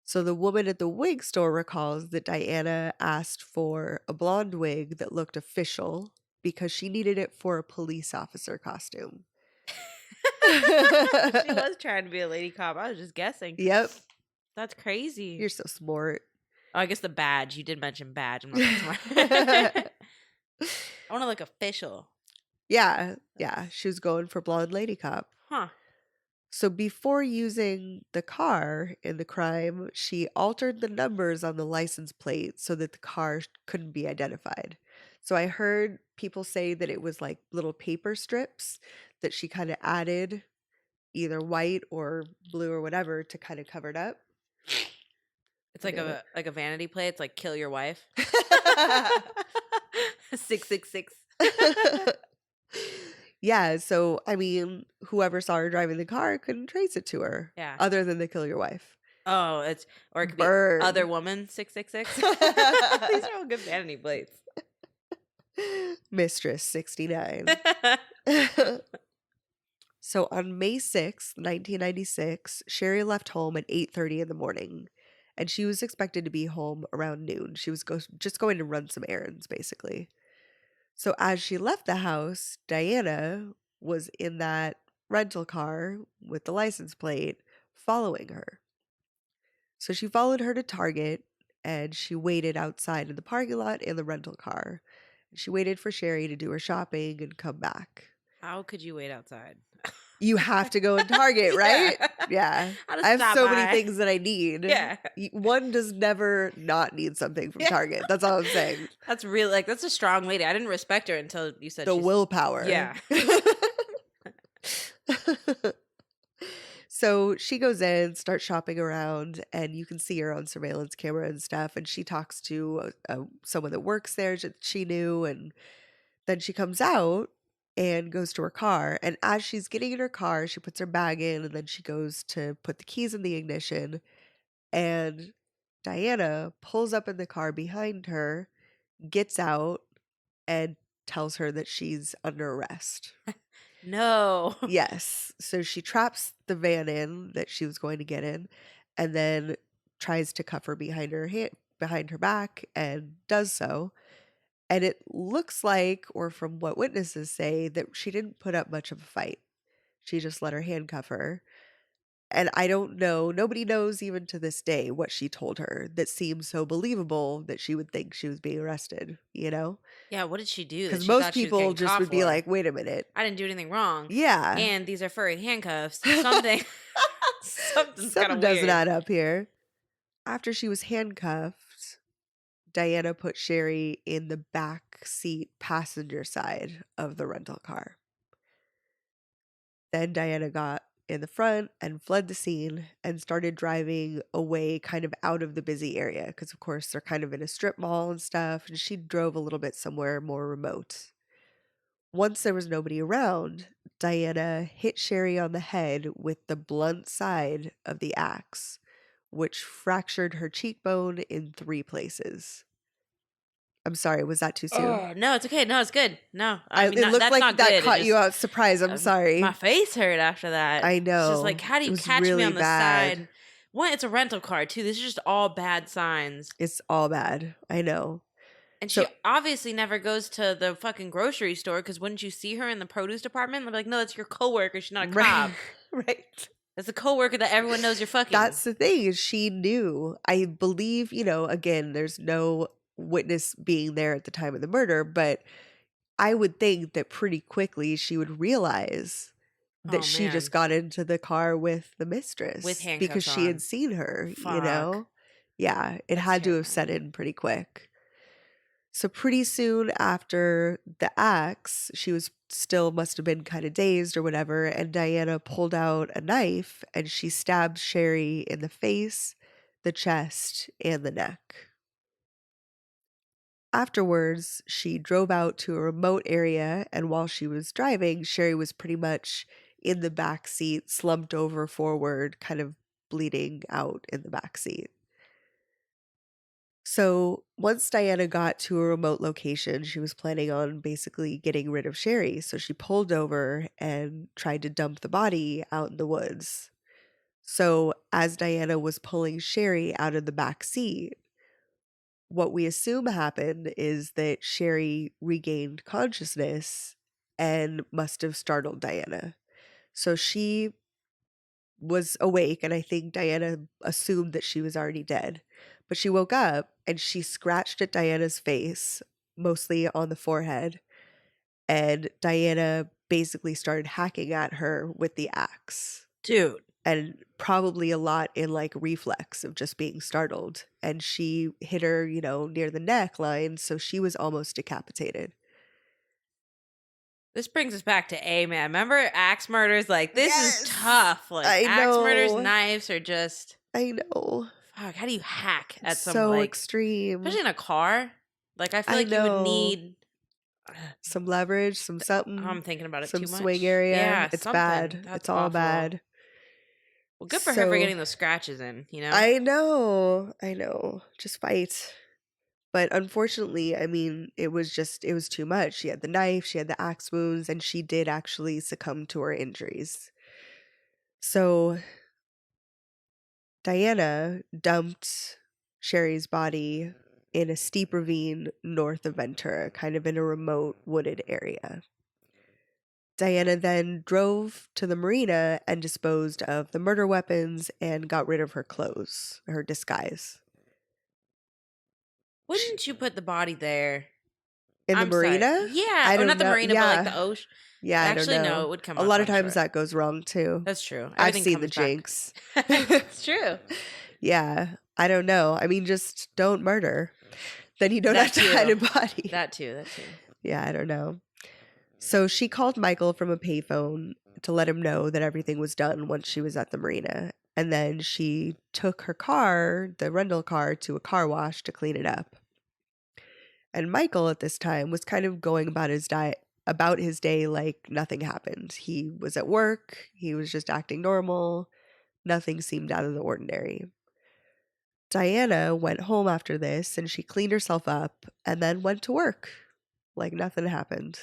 So the woman at the wig store recalls that Diana asked for a blonde wig that looked official because she needed it for a police officer costume. She was trying to be a lady cop. I was just guessing. Yep. That's crazy. You're so smart. Oh, I guess the badge. You did mention badge. I'm not that smart. I want to look official. Yeah. She was going for blonde lady cop. Huh. So before using the car in the crime, she altered the numbers on the license plate so that the car couldn't be identified. So I heard people say that it was like little paper strips that she kind of added, either white or blue or whatever, to kind of cover it up. It's like a vanity plate. It's like kill your wife. 666. Yeah, so I mean, whoever saw her driving the car couldn't trace it to her. Yeah. Other than the kill your wife. Oh, it could Burn. be other woman 666. These are all good vanity plates. Mistress 69. So on May 6th, 1996, Sherry left home at 8:30 in the morning, and she was expected to be home around noon. She was just going to run some errands, basically. So as she left the house, Diana was in that rental car with the license plate following her. So she followed her to Target, and she waited outside in the parking lot in the rental car. She waited for Sherry to do her shopping and come back. How could you wait outside? You have to go in Target, right? Yeah. I have so many things that I need. Yeah. One does never not need something from Target. That's all I'm saying. That's really, that's a strong lady. I didn't respect her until you said the willpower. Yeah. So she goes in, starts shopping around, and you can see her on surveillance camera and stuff. And she talks to someone that works there that she knew. And then she comes out and goes to her car. And as she's getting in her car, she puts her bag in and then she goes to put the keys in the ignition. And Diana pulls up in the car behind her, gets out, and tells her that she's under arrest. No. Yes. So she traps the van in that she was going to get in and then tries to cuff her behind her back and does so. And it looks like, or from what witnesses say, that she didn't put up much of a fight. She just let her handcuff her. And I don't know, nobody knows even to this day what she told her that seems so believable that she would think she was being arrested, you know? Yeah, what did she do that Because she most thought she was people getting just caught would be for? like, wait a minute. I didn't do anything wrong. Yeah. And these are furry handcuffs. Something. Something's kind Something of doesn't weird. add up here. After she was handcuffed, Diana put Sherry in the back seat passenger side of the rental car. Then Diana got in the front and fled the scene and started driving away kind of out of the busy area because, of course, they're kind of in a strip mall and stuff. And she drove a little bit somewhere more remote. Once there was nobody around, Diana hit Sherry on the head with the blunt side of the axe, which fractured her cheekbone in 3 places. I'm sorry, was that too soon? Oh, no, it's okay. No, it's good. No, I mean, It looked that's like not that good. caught you out surprise. I'm sorry. My face hurt after that. I It's just like, know. how do It you was catch me really on the bad. side? One, it's a rental car, too. This is just all bad signs. It's all bad. I know. And So- she obviously never goes to the fucking grocery store because wouldn't you see her in the produce department? They'll be like, no, that's your coworker. She's not a cop. Right. That's a coworker that everyone knows you're fucking. That's the thing, is she knew. I believe, again, there's no witness being there at the time of the murder, but I would think that pretty quickly she would realize that she man. just got into the car with the mistress With handcuffs because she on. had seen her, Fuck. Yeah, it That's had to have set terrifying. in pretty quick. So pretty soon after the axe, she was still must have been kind of dazed or whatever, and Diana pulled out a knife and she stabbed Sherry in the face, the chest, and the neck. Afterwards, she drove out to a remote area, and while she was driving, Sherry was pretty much in the back seat, slumped over forward, kind of bleeding out in the back seat. So once Diana got to a remote location, she was planning on basically getting rid of Sherry. So she pulled over and tried to dump the body out in the woods. So as Diana was pulling Sherry out of the back seat, what we assume happened is that Sherry regained consciousness and must have startled Diana. So she was awake, and I think Diana assumed that she was already dead. But she woke up and she scratched at Diana's face, mostly on the forehead. And Diana basically started hacking at her with the axe. Dude. And probably a lot in like reflex of just being startled. And she hit her, near the neckline. So she was almost decapitated. This brings us back to man. Remember axe murders? Like, this Yes! is tough. Like, I axe murders, know. knives are just... I know. Fuck, how do you hack at It's some, so like... extreme. Especially in a car. Like, I feel I like you would know. need... Some leverage, some something. I'm thinking about it some too much. swing area. Yeah, It's something. bad. That's It's all awful. bad. Well, good for her for getting those scratches in, I know. Just fight. But unfortunately, I mean, it was too much. She had the knife, she had the axe wounds, and she did actually succumb to her injuries. So Diana dumped Sherry's body in a steep ravine north of Ventura, kind of in a remote wooded area. Diana then drove to the marina and disposed of the murder weapons and got rid of her clothes, her disguise. Wouldn't you put the body there? In the I'm sorry. marina? Yeah. I Or don't not the know. marina, but like the ocean. Yeah, Actually, I don't know. no, it would come A up, lot of I'm times sure. that goes wrong too. That's true. I've Everything seen the comes back. jinx. It's true. Yeah, I don't know. I mean, just don't murder. Then you don't That have to hide a too. body. That too. Yeah, I don't know. So she called Michael from a payphone to let him know that everything was done once she was at the marina. And then she took her car, the rental car, to a car wash to clean it up. And Michael at this time was kind of going about his day like nothing happened. He was at work, he was just acting normal, nothing seemed out of the ordinary. Diana went home after this and she cleaned herself up and then went to work like nothing happened.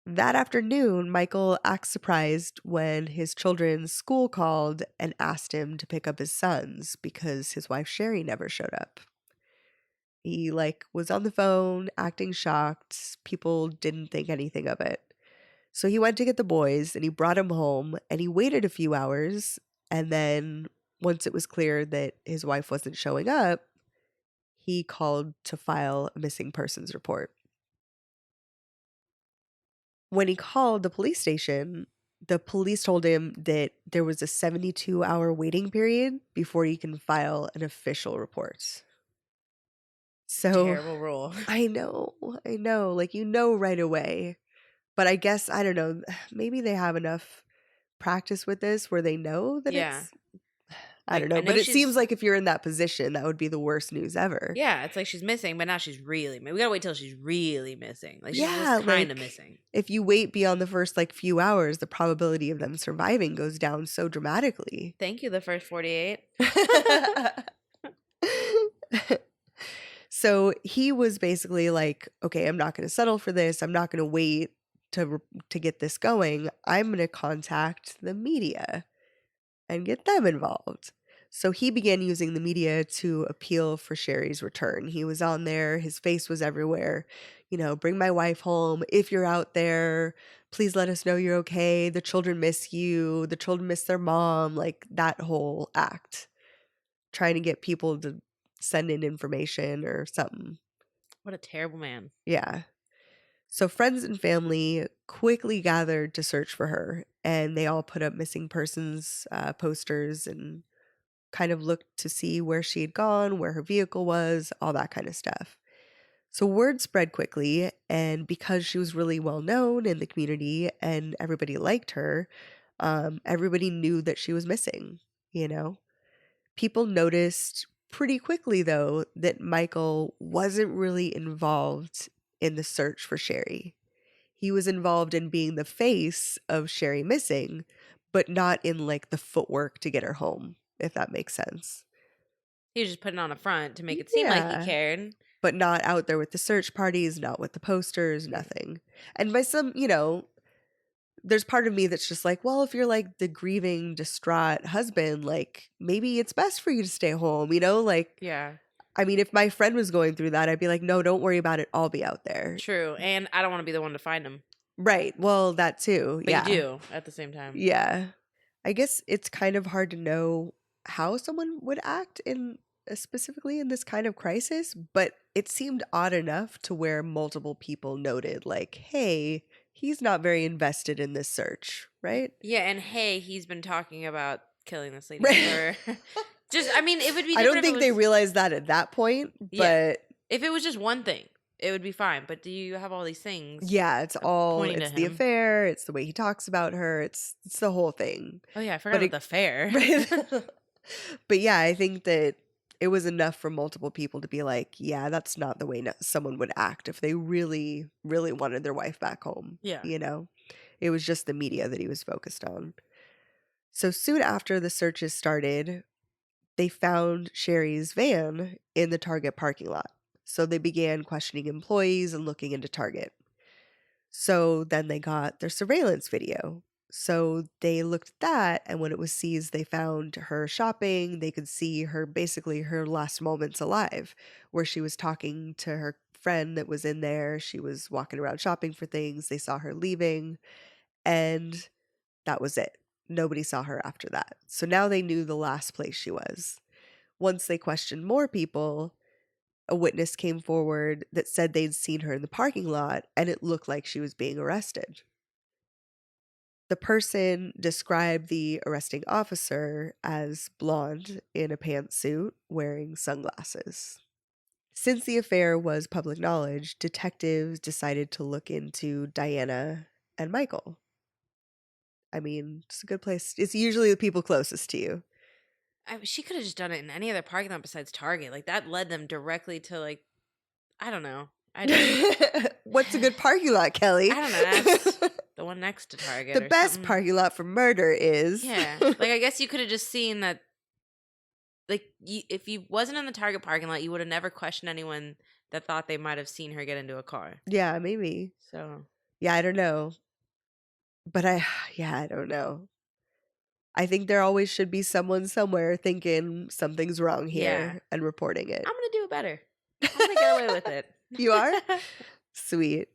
That afternoon, Michael acted surprised when his children's school called and asked him to pick up his sons because his wife Sherry never showed up. He was on the phone acting shocked. People didn't think anything of it. So he went to get the boys and he brought them home and he waited a few hours, and then once it was clear that his wife wasn't showing up, he called to file a missing persons report. When he called the police station, the police told him that there was a 72-hour waiting period before you can file an official report. So Terrible rule. I know, right away. But I guess, I don't know, maybe they have enough practice with this where they know that Yeah. I don't know, I know but it seems she's- like if you're in that position, that would be the worst news ever. Yeah, it's like she's missing, but now she's really. We gotta wait till she's really missing. Like she's Yeah, just kind of missing. If you wait beyond the first few hours, the probability of them surviving goes down so dramatically. Thank you, the first 48. So he was basically like, okay, I'm not going to settle for this. I'm not going to wait to get this going. I'm going to contact the media and get them involved. So he began using the media to appeal for Sherry's return. He was on there. His face was everywhere. Bring my wife home. If you're out there, please let us know you're okay. The children miss you. The children miss their mom. That whole act. Trying to get people to send in information or something. What a terrible man. Yeah. So friends and family quickly gathered to search for her, and they all put up missing persons posters and kind of looked to see where she had gone, where her vehicle was, all that kind of stuff. So word spread quickly, and because she was really well known in the community and everybody liked her, everybody knew that she was missing, People noticed pretty quickly, though, that Michael wasn't really involved in the search for Sherry. He was involved in being the face of Sherry missing, but not in the footwork to get her home, if that makes sense. He was just putting on a front to make it seem like he cared. But not out there with the search parties, not with the posters, nothing. And by some, there's part of me that's just well, if you're the grieving, distraught husband, maybe it's best for you to stay home, Yeah. I mean, if my friend was going through that, I'd be like, no, don't worry about it. I'll be out there. True. And I don't want to be the one to find him. Right. Well, that too. But you do at the same time. Yeah. I guess it's kind of hard to know how someone would act specifically in this kind of crisis, but it seemed odd enough to where multiple people noted hey, he's not very invested in this search, right? Yeah, and hey, he's been talking about killing this lady. Right. Just, I mean, it would be I don't think they realized that at that point, but... Yeah. If it was just one thing, it would be fine. But do you have all these things? Yeah, it's the affair, it's the way he talks about her, it's the whole thing. Oh yeah, I forgot about the affair. Right? But yeah, I think that it was enough for multiple people to be like, yeah, that's not the way someone would act if they really, really wanted their wife back home. Yeah. It was just the media that he was focused on. So soon after the searches started, they found Sherry's van in the Target parking lot. So they began questioning employees and looking into Target. So then they got their surveillance video. So they looked at that, and when it was seized, they found her shopping. They could see basically her last moments alive, where she was talking to her friend that was in there. She was walking around shopping for things. They saw her leaving, and that was it. Nobody saw her after that. So now they knew the last place she was. Once they questioned more people, a witness came forward that said they'd seen her in the parking lot and it looked like she was being arrested. The person described the arresting officer as blonde in a pantsuit wearing sunglasses. Since the affair was public knowledge, detectives decided to look into Diana and Michael. I mean, it's a good place. It's usually the people closest to you. She could have just done it in any other parking lot besides Target. Like, that led them directly to, like, I don't know. What's a good parking lot, Kelly? I don't know. That's the one next to Target The or best something. parking lot for murder is. Yeah. Like, I guess you could have just seen that. Like, if you wasn't in the Target parking lot, you would have never questioned anyone that thought they might have seen her get into a car. Yeah, maybe. So. Yeah, I don't know. But I don't know. I think there always should be someone somewhere thinking something's wrong here and reporting it. I'm going to do it better. I'm going to get away with it. You are? Sweet.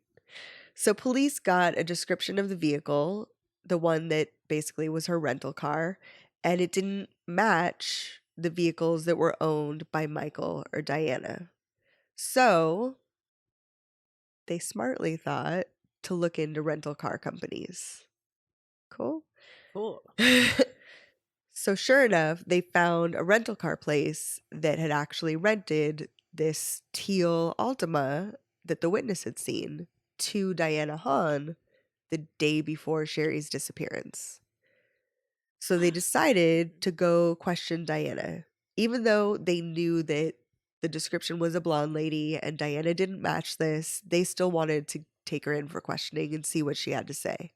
So police got a description of the vehicle, the one that basically was her rental car, and it didn't match the vehicles that were owned by Michael or Diana. So they smartly thought to look into rental car companies. Cool. So sure enough, they found a rental car place that had actually rented this teal Altima that the witness had seen to Diana Haun the day before Sherry's disappearance. So they decided to go question Diana, even though they knew that the description was a blonde lady and Diana didn't match this. They still wanted to take her in for questioning and see what she had to say.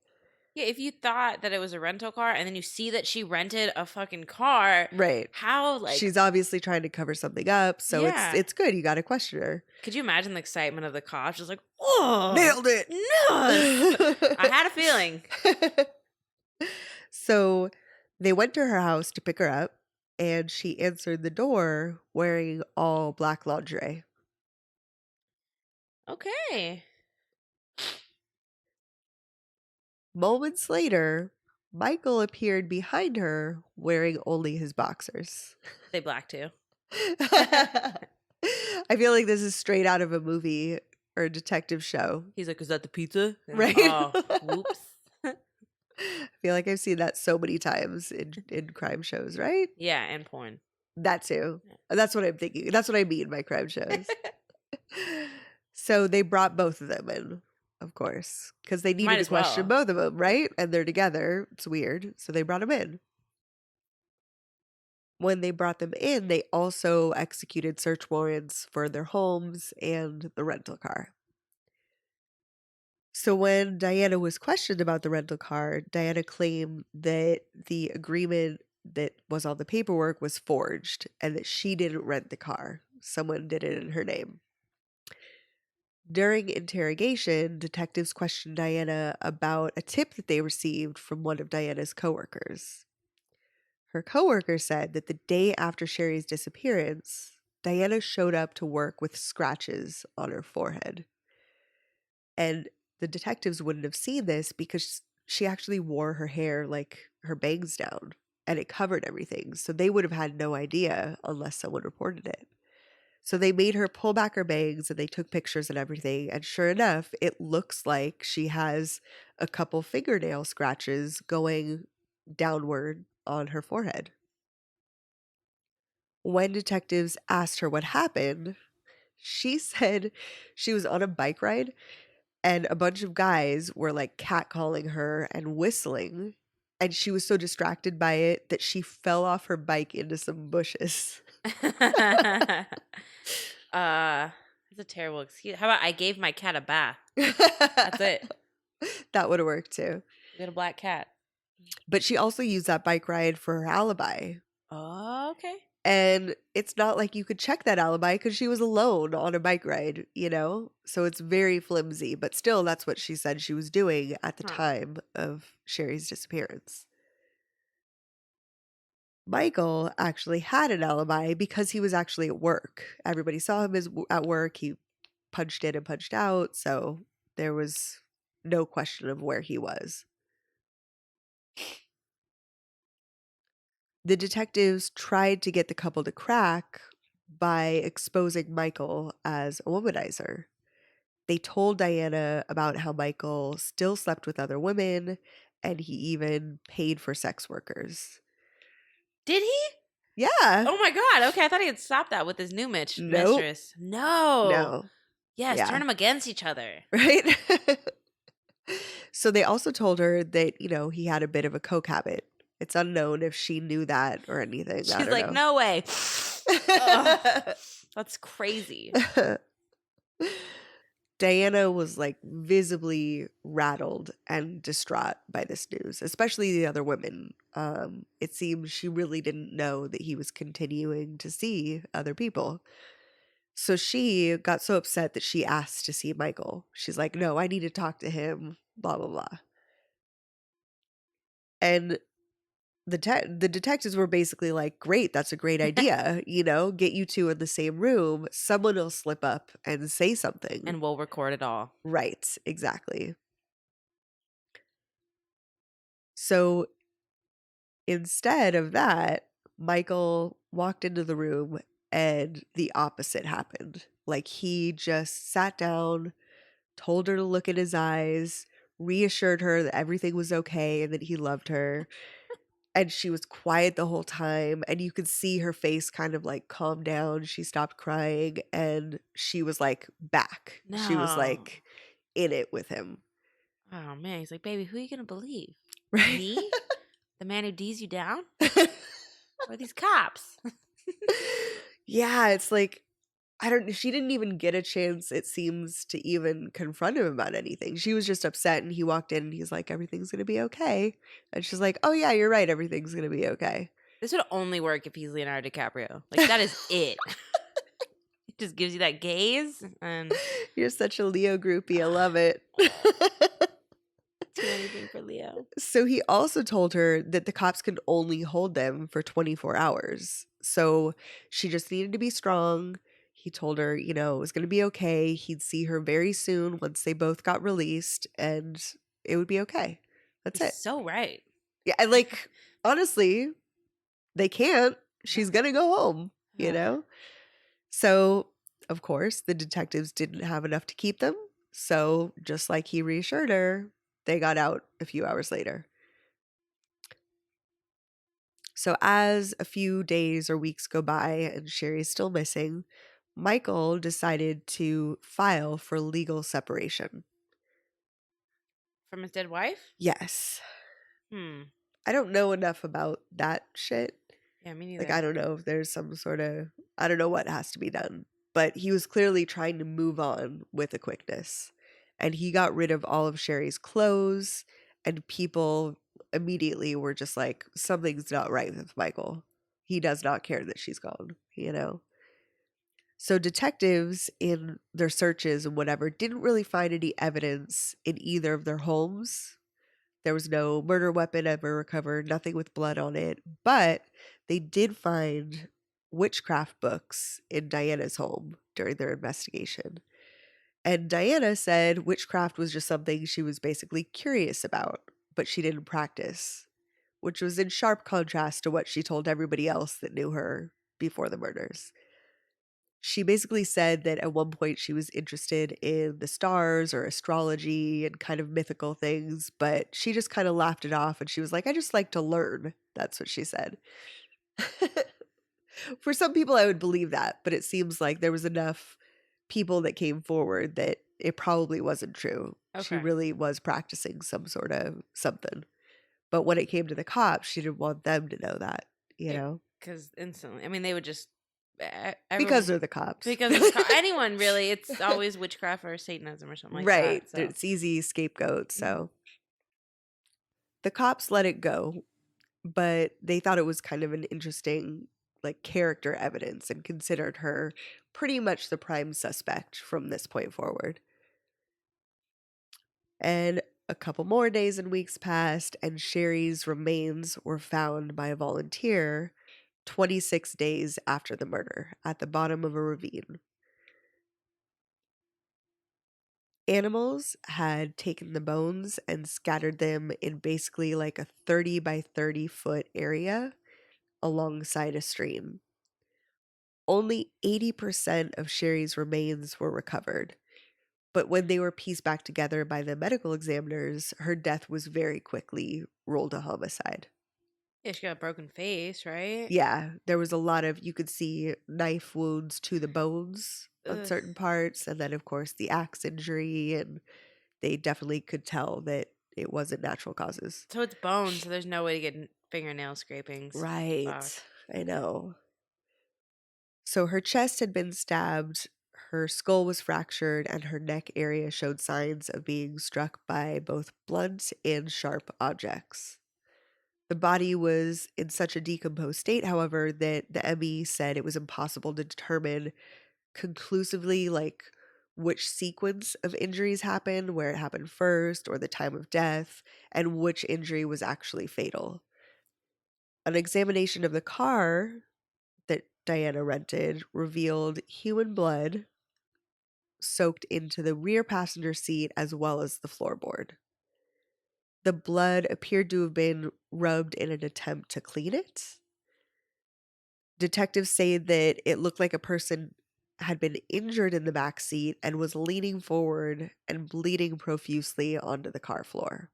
Yeah, if you thought that it was a rental car and then you see that she rented a fucking car, right? How, like, she's obviously trying to cover something up, so it's good. You got to question her. Could you imagine the excitement of the cops? Just like, oh, nailed it! No, I had a feeling. So they went to her house to pick her up, and she answered the door wearing all black lingerie. Okay. Moments later, Michael appeared behind her wearing only his boxers. They black too. I feel like this is straight out of a movie or a detective show. He's like, is that the pizza? Right? Oh, whoops. I feel like I've seen that so many times in crime shows, right? Yeah, and porn. That too. That's what I'm thinking. That's what I mean by crime shows. So they brought both of them in, of course, because they needed to question both of them, right? And they're together. It's weird. So they brought them in. When they brought them in, they also executed search warrants for their homes and the rental car. So when Diana was questioned about the rental car, Diana claimed that the agreement that was on the paperwork was forged and that she didn't rent the car. Someone did it in her name. During interrogation, detectives questioned Diana about a tip that they received from one of Diana's coworkers. Her coworker said that the day after Sherry's disappearance, Diana showed up to work with scratches on her forehead. And the detectives wouldn't have seen this because she actually wore her hair, like her bangs down, and it covered everything. So they would have had no idea unless someone reported it. So they made her pull back her bangs and they took pictures and everything. And sure enough, it looks like she has a couple fingernail scratches going downward on her forehead. When detectives asked her what happened, she said she was on a bike ride and a bunch of guys were like catcalling her and whistling. And she was so distracted by it that she fell off her bike into some bushes. That's a terrible excuse. How about I gave my cat a bath? That's it. That would have worked too. You got a black cat. But she also used that bike ride for her alibi. Oh, okay. And it's not like you could check that alibi because she was alone on a bike ride, you know? So it's very flimsy, but still that's what she said she was doing at the time of Sherry's disappearance. Michael actually had an alibi because he was actually at work. Everybody saw him at work. He punched in and punched out, so there was no question of where he was. The detectives tried to get the couple to crack by exposing Michael as a womanizer. They told Diana about how Michael still slept with other women and he even paid for sex workers. Did he? Yeah. Oh my God. Okay. I thought he had stopped that with his new Nope. mistress. No. No. Yes. Yeah. Turn them against each other. Right? So they also told her that, he had a bit of a coke habit. It's unknown if she knew that or anything. I She's don't like, know. no way. Ugh, that's crazy. Diana was like visibly rattled and distraught by this news, especially the other women. It seems she really didn't know that he was continuing to see other people. So she got so upset that she asked to see Michael. She's like, no, I need to talk to him, blah, blah, blah. And the detectives were basically like, great, that's a great idea. Get you two in the same room. Someone will slip up and say something. And we'll record it all. Right, exactly. So instead of that, Michael walked into the room and the opposite happened. Like he just sat down, told her to look in his eyes, reassured her that everything was okay and that he loved her. And she was quiet the whole time. And you could see her face kind of like calm down. She stopped crying and she was like back. She was No. like in it with him. Oh man. He's like, baby, who are you gonna believe? Right? Me? The man who D's you down? Or these cops? Yeah, it's like she didn't even get a chance, it seems, to even confront him about anything. She was just upset and he walked in and he's like, everything's gonna be okay. And she's like, oh yeah, you're right, everything's gonna be okay. This would only work if he's Leonardo DiCaprio. Like that is it. It just gives you that gaze and You're such a Leo groupie, I love it. do anything for Leo. So he also told her that the cops could only hold them for 24 hours. So she just needed to be strong. He told her, it was going to be okay. He'd see her very soon once they both got released and it would be okay. That's He's it. so right. Yeah, and like, honestly, they can't. She's going to go home, So, of course, the detectives didn't have enough to keep them. So, just like he reassured her, they got out a few hours later. So, as a few days or weeks go by and Sherry's still missing, Michael decided to file for legal separation. From his dead wife? Yes. Hmm. I don't know enough about that shit. Yeah, me neither. Like, I don't know if there's some sort of, I don't know what has to be done. But he was clearly trying to move on with a quickness. And he got rid of all of Sherry's clothes, and people immediately were just like, something's not right with Michael. He does not care that she's gone, So detectives in their searches and whatever didn't really find any evidence in either of their homes. There was no murder weapon ever recovered, nothing with blood on it, but they did find witchcraft books in Diana's home during their investigation. And Diana said witchcraft was just something she was basically curious about, but she didn't practice, which was in sharp contrast to what she told everybody else that knew her before the murders. She basically said that at one point she was interested in the stars or astrology and kind of mythical things, but she just kind of laughed it off and she was like, I just like to learn. That's what she said. For some people, I would believe that, but it seems like there was enough people that came forward that it probably wasn't true. She Okay. really was practicing some sort of something. But when it came to the cops, she didn't want them to know that, Because instantly, I mean, they would just because they're the cops. Because anyone really, it's always witchcraft or Satanism or something like right. that. So. It's easy scapegoat. So the cops let it go, but they thought it was kind of an interesting like character evidence and considered her pretty much the prime suspect from this point forward. And a couple more days and weeks passed, and Sherry's remains were found by a volunteer 26 days after the murder at the bottom of a ravine. Animals had taken the bones and scattered them in basically like a 30 by 30 foot area alongside a stream. Only 80% of Sherry's remains were recovered, but when they were pieced back together by the medical examiners, her death was very quickly ruled a homicide. Yeah, she got a broken face, right? Yeah, there was a lot of, you could see knife wounds to the bones on Ugh. certain parts, and then of course the axe injury, and they definitely could tell that it wasn't natural causes. So it's bone, so there's no way to get fingernail scrapings. Fuck. Right. I know. So her chest had been stabbed, her skull was fractured, and her neck area showed signs of being struck by both blunt and sharp objects. The body was in such a decomposed state, however, that the ME said it was impossible to determine conclusively, like, which sequence of injuries happened, where it happened first, or the time of death, and which injury was actually fatal. An examination of the car that Diana rented revealed human blood soaked into the rear passenger seat as well as the floorboard. The blood appeared to have been rubbed in an attempt to clean it. Detectives say that it looked like a person had been injured in the back seat and was leaning forward and bleeding profusely onto the car floor.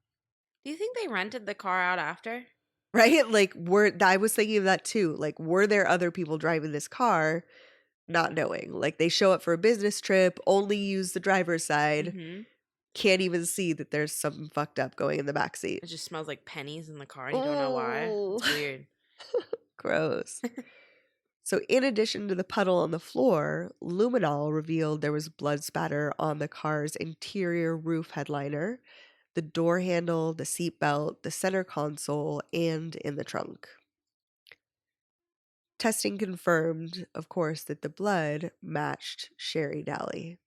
Do you think they rented the car out after? Right? Like, I was thinking of that too. Like, were there other people driving this car, not knowing? Like, they show up for a business trip, only use the driver's side, Mm-hmm. can't even see that there's something fucked up going in the back seat. It just smells like pennies in the car and you don't know why. Oh, It's weird. gross. So, in addition to the puddle on the floor, luminol revealed there was blood spatter on the car's interior roof headliner, the door handle, the seat belt, the center console, and in the trunk. Testing confirmed, of course, that the blood matched Sherry Daly.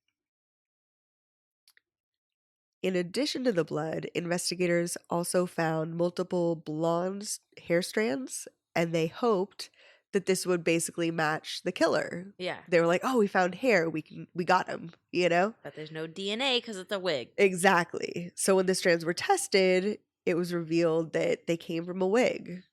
In addition to the blood, investigators also found multiple blonde hair strands, and they hoped that this would basically match the killer. Yeah. They were like, "Oh, we found hair. We got him," you know? But there's no DNA because it's a wig. Exactly. So when the strands were tested, it was revealed that they came from a wig,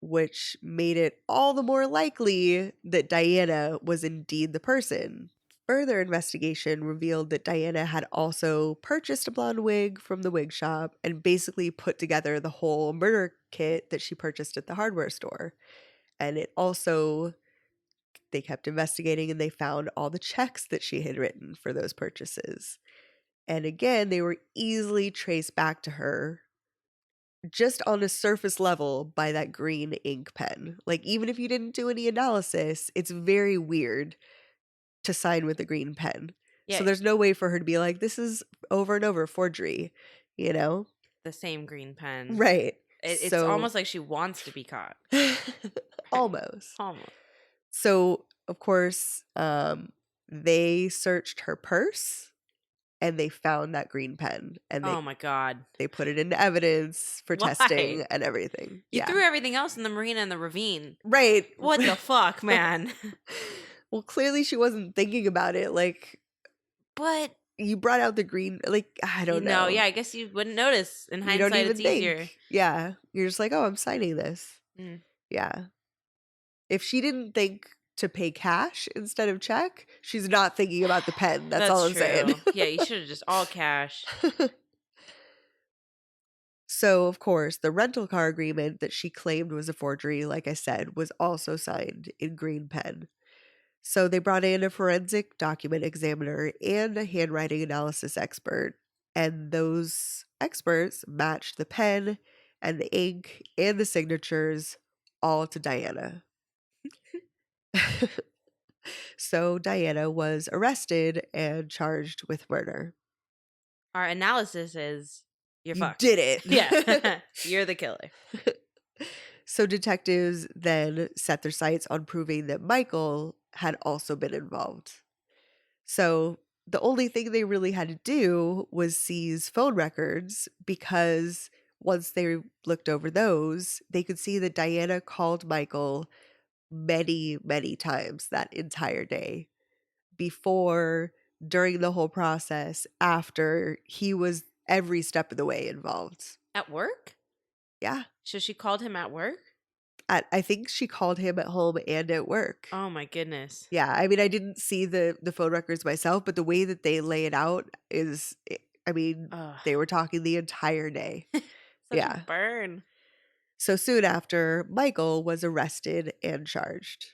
which made it all the more likely that Diana was indeed the person. Further investigation revealed that Diana had also purchased a blonde wig from the wig shop and basically put together the whole murder kit that she purchased at the hardware store. And it also, they kept investigating and they found all the checks that she had written for those purchases. And again, they were easily traced back to her just on a surface level by that green ink pen. Like, even if you didn't do any analysis, it's very weird to sign with a green pen. Yeah. So there's no way for her to be like, this is over and over forgery, you know? The same green pen. Right. It's almost like she wants to be caught. Almost. Almost. So, of course, they searched her purse and they found that green pen. And Oh my God. they put it into evidence for Why? testing and everything. You threw everything else in the marina and the ravine. Right. What the fuck, man? Well, clearly she wasn't thinking about it. Like, But you brought out the green, like, I don't know. No, yeah, I guess you wouldn't notice. In You hindsight, don't even it's think. easier. Yeah. You're just like, oh, I'm signing this. Mm. Yeah. If she didn't think to pay cash instead of check, she's not thinking about the pen. That's all I'm saying. Yeah, you should have just all cash. So, of course, the rental car agreement that she claimed was a forgery, like I said, was also signed in green pen. So they brought in a forensic document examiner and a handwriting analysis expert, and those experts matched the pen and the ink and the signatures all to Diana. So Diana was arrested and charged with murder. Our analysis is you're You fucked. did it. Yeah, you're the killer. So detectives then set their sights on proving that Michael had also been involved. So the only thing they really had to do was seize phone records, because once they looked over those, they could see that Diana called Michael many, many times that entire day. Before, during the whole process, after, he was every step of the way involved. At work? Yeah. So she called him at work? I think she called him at home and at work. Oh my goodness. Yeah, I mean, I didn't see the phone records myself, but the way that they lay it out is, I mean, Ugh. they were talking the entire day. Such Yeah. a burn. So soon after, Michael was arrested and charged.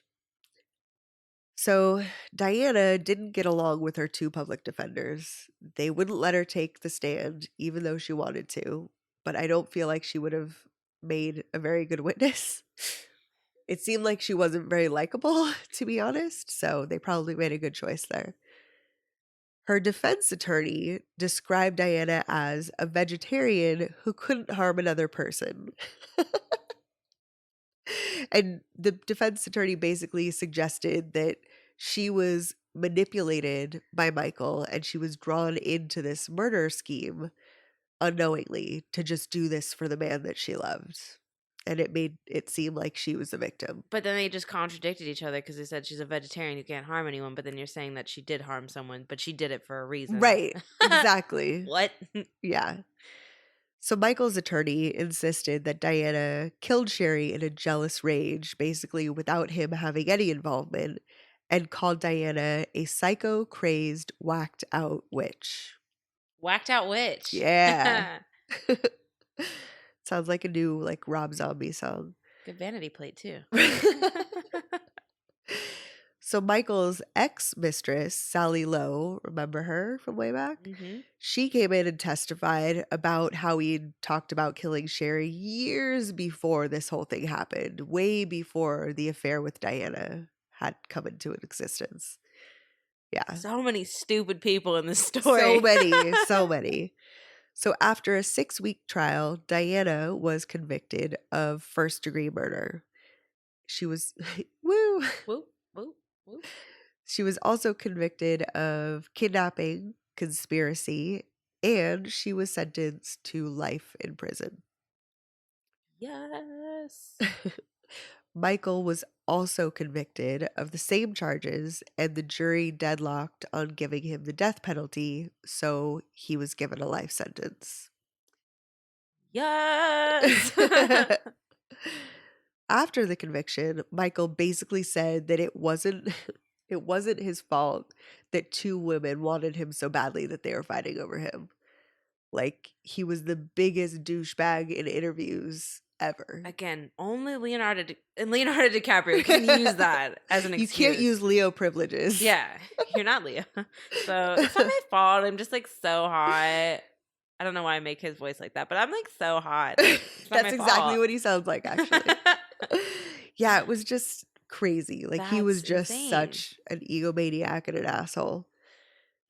So Diana didn't get along with her two public defenders. They wouldn't let her take the stand, even though she wanted to. But I don't feel like she would have made a very good witness. It seemed like she wasn't very likable, to be honest. So they probably made a good choice there. Her defense attorney described Diana as a vegetarian who couldn't harm another person. And the defense attorney basically suggested that she was manipulated by Michael and she was drawn into this murder scheme unknowingly to just do this for the man that she loved. And it made it seem like she was a victim. But then they just contradicted each other because they said she's a vegetarian who can't harm anyone. But then you're saying that she did harm someone, but she did it for a reason. Right. Exactly. What? Yeah. So Michael's attorney insisted that Diana killed Sherry in a jealous rage, basically without him having any involvement, and called Diana a psycho, crazed, whacked out witch. Whacked out witch. Yeah. Sounds like a new Rob Zombie song. Good vanity plate too. So Michael's ex-mistress, Sally Lowe, remember her from way back? Mm-hmm. She came in and testified about how he'd talked about killing Sherry years before this whole thing happened, way before the affair with Diana had come into existence. Yeah. So many stupid people in this story. So many, so many. So after a 6-week trial, Diana was convicted of first-degree murder. She was, woo! Woo, woo, woo. She was also convicted of kidnapping, conspiracy, and she was sentenced to life in prison. Yes. Michael was also convicted of the same charges, and the jury deadlocked on giving him the death penalty, so he was given a life sentence. Yes. After the conviction, Michael basically said that it wasn't his fault that two women wanted him so badly that they were fighting over him. Like, he was the biggest douchebag in interviews ever. Again, only Leonardo DiCaprio can use that as an excuse. You can't use Leo privileges. Yeah, you're not Leo. So it's not my fault. I'm just so hot. I don't know why I make his voice like that, but I'm so hot. That's exactly what he sounds like, actually. Yeah, it was just crazy. He was just insane. Such an egomaniac and an asshole.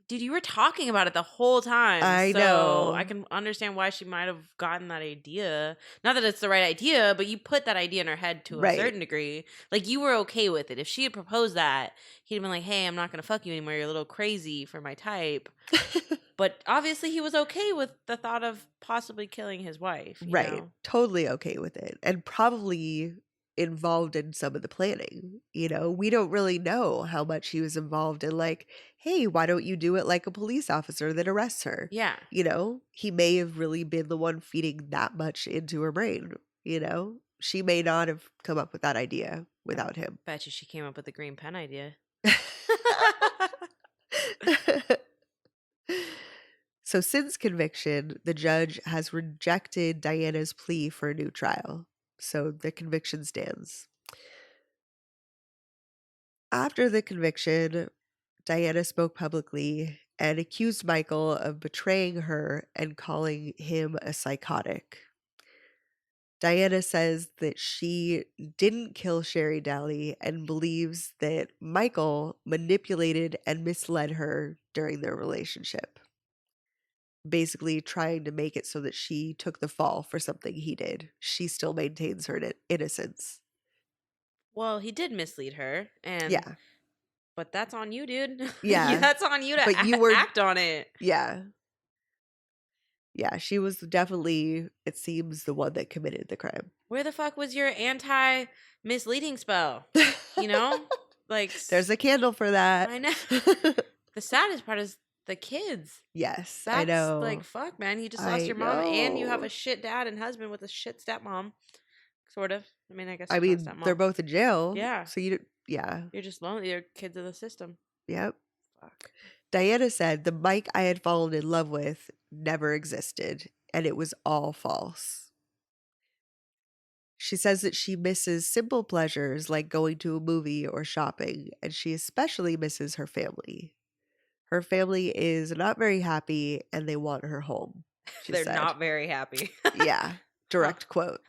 Dude, you were talking about it the whole time. I know. I can understand why she might have gotten that idea. Not that it's the right idea, but you put that idea in her head to a certain degree. You were okay with it. If she had proposed that, he'd have been like, hey, I'm not going to fuck you anymore. You're a little crazy for my type. But obviously he was okay with the thought of possibly killing his wife. You know? Totally okay with it. And probably involved in some of the planning. We don't really know how much he was involved in, hey, why don't you do it like a police officer that arrests her? Yeah. He may have really been the one feeding that much into her brain. She may not have come up with that idea without him. Bet you she came up with the green pen idea. So since conviction, the judge has rejected Diana's plea for a new trial. So the conviction stands. After the conviction, Diana spoke publicly and accused Michael of betraying her and calling him a psychotic. Diana says that she didn't kill Sherry Daly and believes that Michael manipulated and misled her during their relationship, basically trying to make it so that she took the fall for something he did. She still maintains her innocence. Well, he did mislead her, and yeah, but that's on you, dude. Yeah, that's on you to act on it. Yeah, she was definitely, it seems, the one that committed the crime. Where the fuck was your anti-misleading spell? There's a candle for that. I know. The saddest part is the kids. Yes, that's, I know. Fuck, man. You just lost your mom, and you have a shit dad and husband with a shit stepmom. Sort of. I guess. They're both in jail. Yeah. So you're just lonely. You're kids of the system. Yep. Fuck. Diana said the Mike I had fallen in love with never existed, and it was all false. She says that she misses simple pleasures like going to a movie or shopping, and she especially misses her family. Her family is not very happy and they want her home, she They're said. not very happy. Yeah, Huh. direct quote.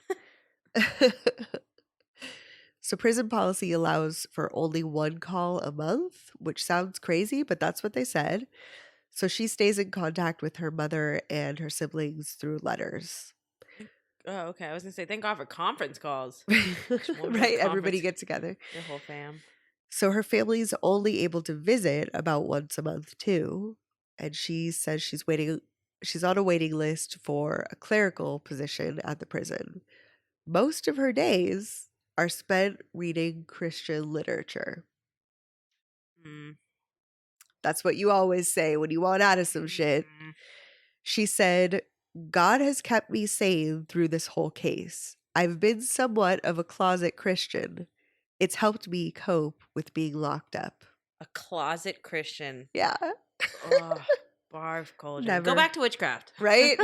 So prison policy allows for only one call a month, which sounds crazy, but that's what they said. So she stays in contact with her mother and her siblings through letters. Oh, okay. I was gonna say, thank God for conference calls. Just one big Right? Everybody conference. get together. Your whole fam. So her family's only able to visit about once a month too. And she says she's on a waiting list for a clerical position at the prison. Most of her days are spent reading Christian literature. Mm. That's what you always say when you want out of some shit. Mm. She said, God has kept me sane through this whole case. I've been somewhat of a closet Christian. It's helped me cope with being locked up. A closet Christian. Yeah. Oh, barf cauldron. Go Never. back to witchcraft. Right?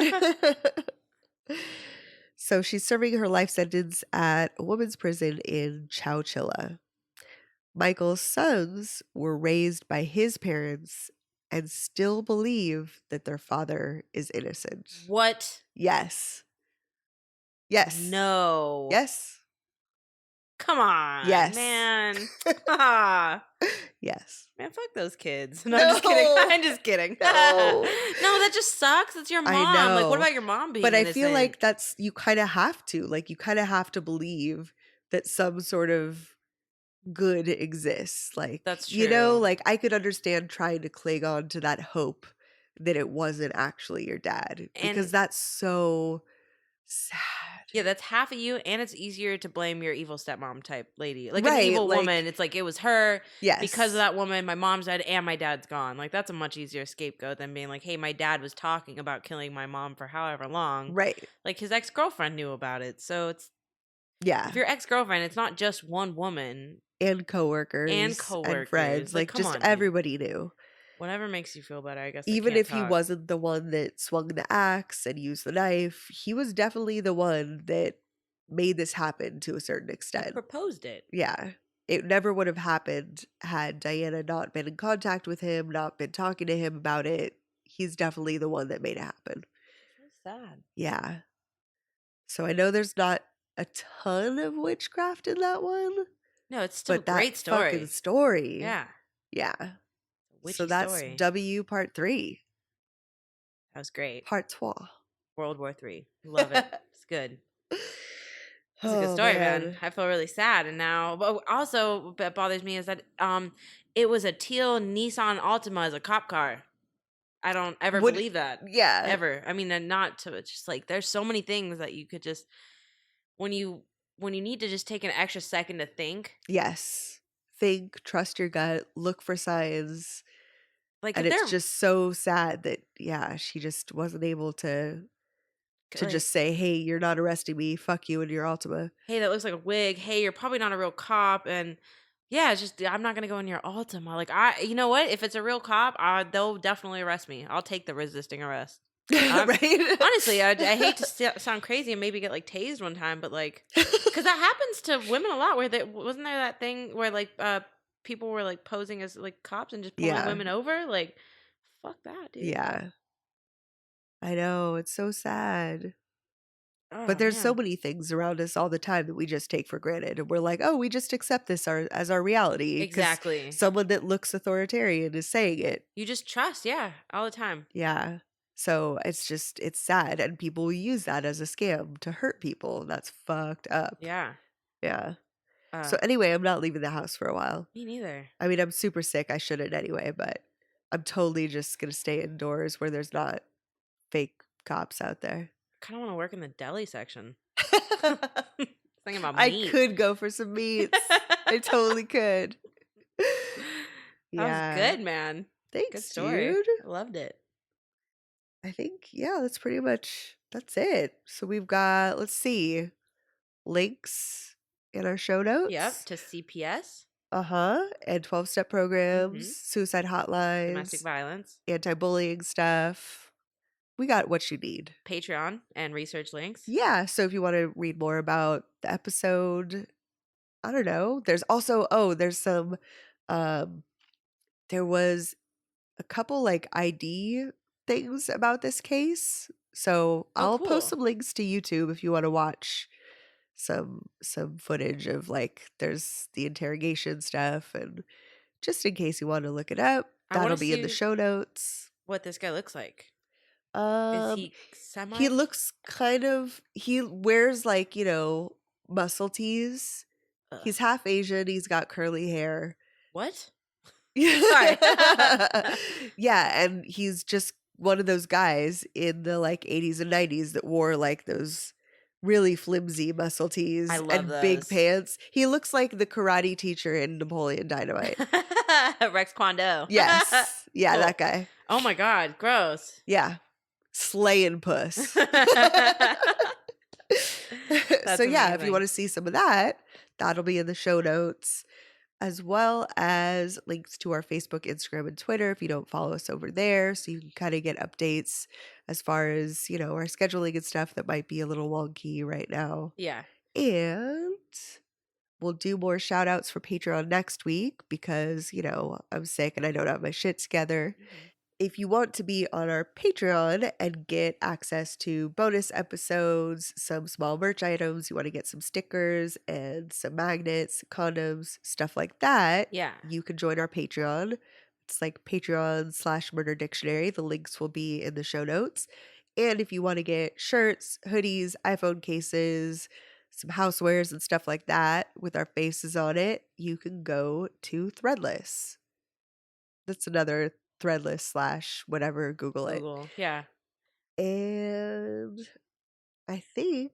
So she's serving her life sentence at a women's prison in Chowchilla. Michael's sons were raised by his parents and still believe that their father is innocent. What? Yes. Yes. No. Yes. Come on. Yes. Man. Ah. Yes. Man, fuck those kids. No, I'm just kidding. No. I'm just kidding. No. No, that just sucks. It's your mom. I Like, what know. about your mom being But I innocent? feel like that's, you kind of have to. Like, you kind of have to believe that some sort of good exists. Like, That's you know, true. like I could understand trying to cling on to that hope that it wasn't actually your dad, because And- that's so sad. Yeah, that's half of you, and it's easier to blame your evil stepmom type lady. Like an Right, evil like- woman, it's like it was her. Yes. Because of that woman, my mom's dead and my dad's gone. Like that's a much easier scapegoat than being like, hey, my dad was talking about killing my mom for however long. Right. Like his ex-girlfriend knew about it. So it's Yeah. if your ex-girlfriend, it's not just one woman. And coworkers. And friends. Like come just on, dude. everybody knew. Whatever makes you feel better, I guess. Even if he wasn't the one that swung the axe and used the knife, he was definitely the one that made this happen to a certain extent. Proposed it. Yeah. It never would have happened had Diana not been in contact with him, not been talking to him about it. He's definitely the one that made it happen. So sad. Yeah. So I know there's not a ton of witchcraft in that one. No, it's still But a great that story. fucking story. Yeah. Yeah. Witchy So that's story. W part 3. That was great. Part 3. World War III. Love it. It's good. It's a good Oh, story, man. I feel really sad, and now, but also, what bothers me is that it was a teal Nissan Altima as a cop car. I don't ever believe that. Yeah. Ever. I mean, and not to. It's just like there's so many things that you could just when you need to just take an extra second to think. Yes. Think, trust your gut, look for signs. Like, And if it's they're just so sad that, yeah, she just wasn't able to like, just say, hey, you're not arresting me. Fuck you and your Altima. hey, that looks like a wig. Hey, you're probably not a real cop, and yeah, it's just I'm not gonna go in your Altima. Like you know what? If it's a real cop, they'll definitely arrest me. I'll take the resisting arrest. Right? Honestly, I hate to sound crazy and maybe get like tased one time, but like, because that happens to women a lot. Where wasn't there that thing where like people were like posing as like cops and just pulling women over? Like, fuck that, dude. Yeah. I know. It's so sad. Oh, But there's so man. many things around us all the time that we just take for granted. And we're like, oh, we just accept this as our reality. 'cause Exactly. someone that looks authoritarian is saying it. You just trust, yeah, all the time. Yeah. So it's sad. And people use that as a scam to hurt people. That's fucked up. Yeah. Yeah. So anyway, I'm not leaving the house for a while. Me neither. I mean, I'm super sick. I shouldn't anyway, but I'm totally just going to stay indoors where there's not fake cops out there. I kind of want to work in the deli section. Thinking about I meat. could go for some meats. I totally could. That was good, man. Thanks, Good story. dude. I loved it. I think, that's pretty much, that's it. So we've got, let's see, links in our show notes. Yep, to CPS, And 12-step programs, suicide hotlines, domestic violence. anti-bullying stuff. we got what you need. Patreon and research links. Yeah, so if you want to read more about the episode, I don't know. There's also there's some there was a couple like ID things about this case. So I'll post cool. some links to YouTube if you want to watch some footage of like there's the interrogation stuff, and just in case you want to look it up, that'll be in the show notes. What this guy looks like. Is he semi? He looks he wears like, muscle tees. He's half Asian. He's got curly hair. What? Sorry. Yeah, and he's just one of those guys in the like 80s and 90s that wore like those really flimsy muscle tees and big pants. He looks like the karate teacher in Napoleon Dynamite. Rex Kwon Do. Yes. Yeah, Cool. That guy. Oh my God, gross. Yeah. Slaying puss. So yeah, if you want to see some of that, that'll be in the show notes, as well as links to our Facebook, Instagram, and Twitter if you don't follow us over there, so you can kind of get updates as far as, our scheduling and stuff that might be a little wonky right now. Yeah. And we'll do more shout outs for Patreon next week because, I'm sick and I don't have my shit together. Mm-hmm. If you want to be on our Patreon and get access to bonus episodes, some small merch items, you want to get some stickers and some magnets, condoms, stuff like that, you can join our Patreon. It's like Patreon/Murder Dictionary. The links will be in the show notes. And if you want to get shirts, hoodies, iPhone cases, some housewares and stuff like that with our faces on it, you can go to Threadless. That's another Threadless / whatever, Google it. Yeah. And I think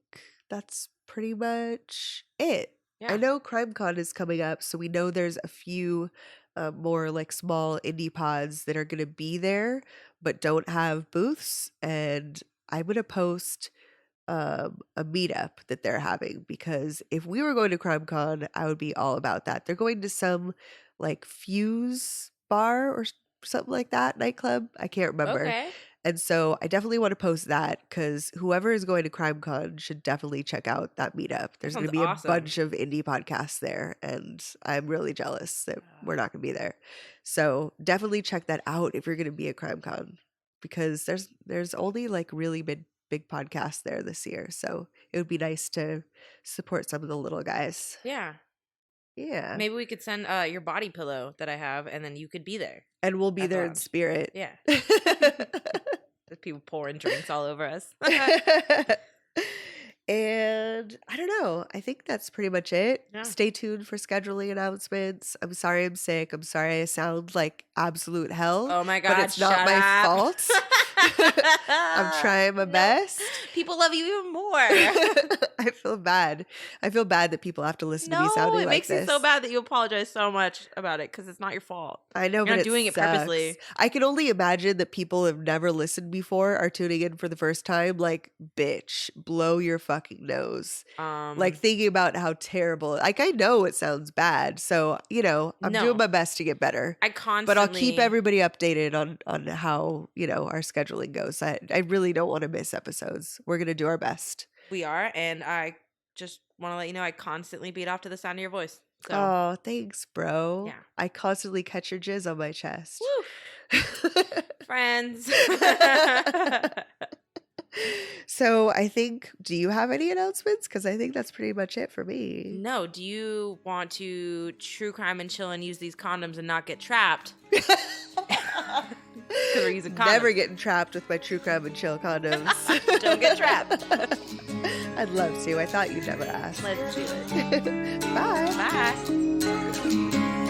that's pretty much it. Yeah. I know CrimeCon is coming up, so we know there's a few more like small indie pods that are going to be there but don't have booths, and I'm going to post a meetup that they're having, because if we were going to CrimeCon, I would be all about that. They're going to some like Fuse bar or something like that, nightclub. I can't remember. Okay. And so I definitely want to post that, because whoever is going to CrimeCon should definitely check out that meetup. There's going to be a bunch of indie podcasts there, and I'm really jealous that we're not going to be there. So definitely check that out if you're going to be at CrimeCon, because there's only like really big podcasts there this year. So it would be nice to support some of the little guys. Yeah. Yeah. Maybe we could send your body pillow that I have, and then you could be there. And we'll be there in spirit. Yeah. There's people pouring drinks all over us. And I don't know. I think that's pretty much it. Yeah. Stay tuned for scheduling announcements. I'm sorry I'm sick. I'm sorry I sound like absolute hell. Oh my God. But it's not my fault. I'm trying my best. People love you even more. I feel bad. I feel bad that people have to listen to me sounding like this. It makes me so bad that you apologize so much about it, because it's not your fault. I know, You're but not doing it purposely. I can only imagine that people have never listened before are tuning in for the first time. Like, bitch, blow your fucking nose. Like, thinking about how terrible. Like, I know it sounds bad, so I'm doing my best to get better. But I'll keep everybody updated on how our scheduling goes. I really don't want to miss episodes. We're gonna do our best. We are, and I just want to let you know I constantly beat off to the sound of your voice. So. Oh, thanks, bro. Yeah. I constantly catch your jizz on my chest. Woo. Friends. So I think, do you have any announcements? Because I think that's pretty much it for me. No. Do you want to true crime and chill and use these condoms and not get trapped? We're using condoms. Never getting trapped with my true crime and chill condoms. Don't get trapped. I'd love to. I thought you'd never ask. Let's do it. Bye. Bye.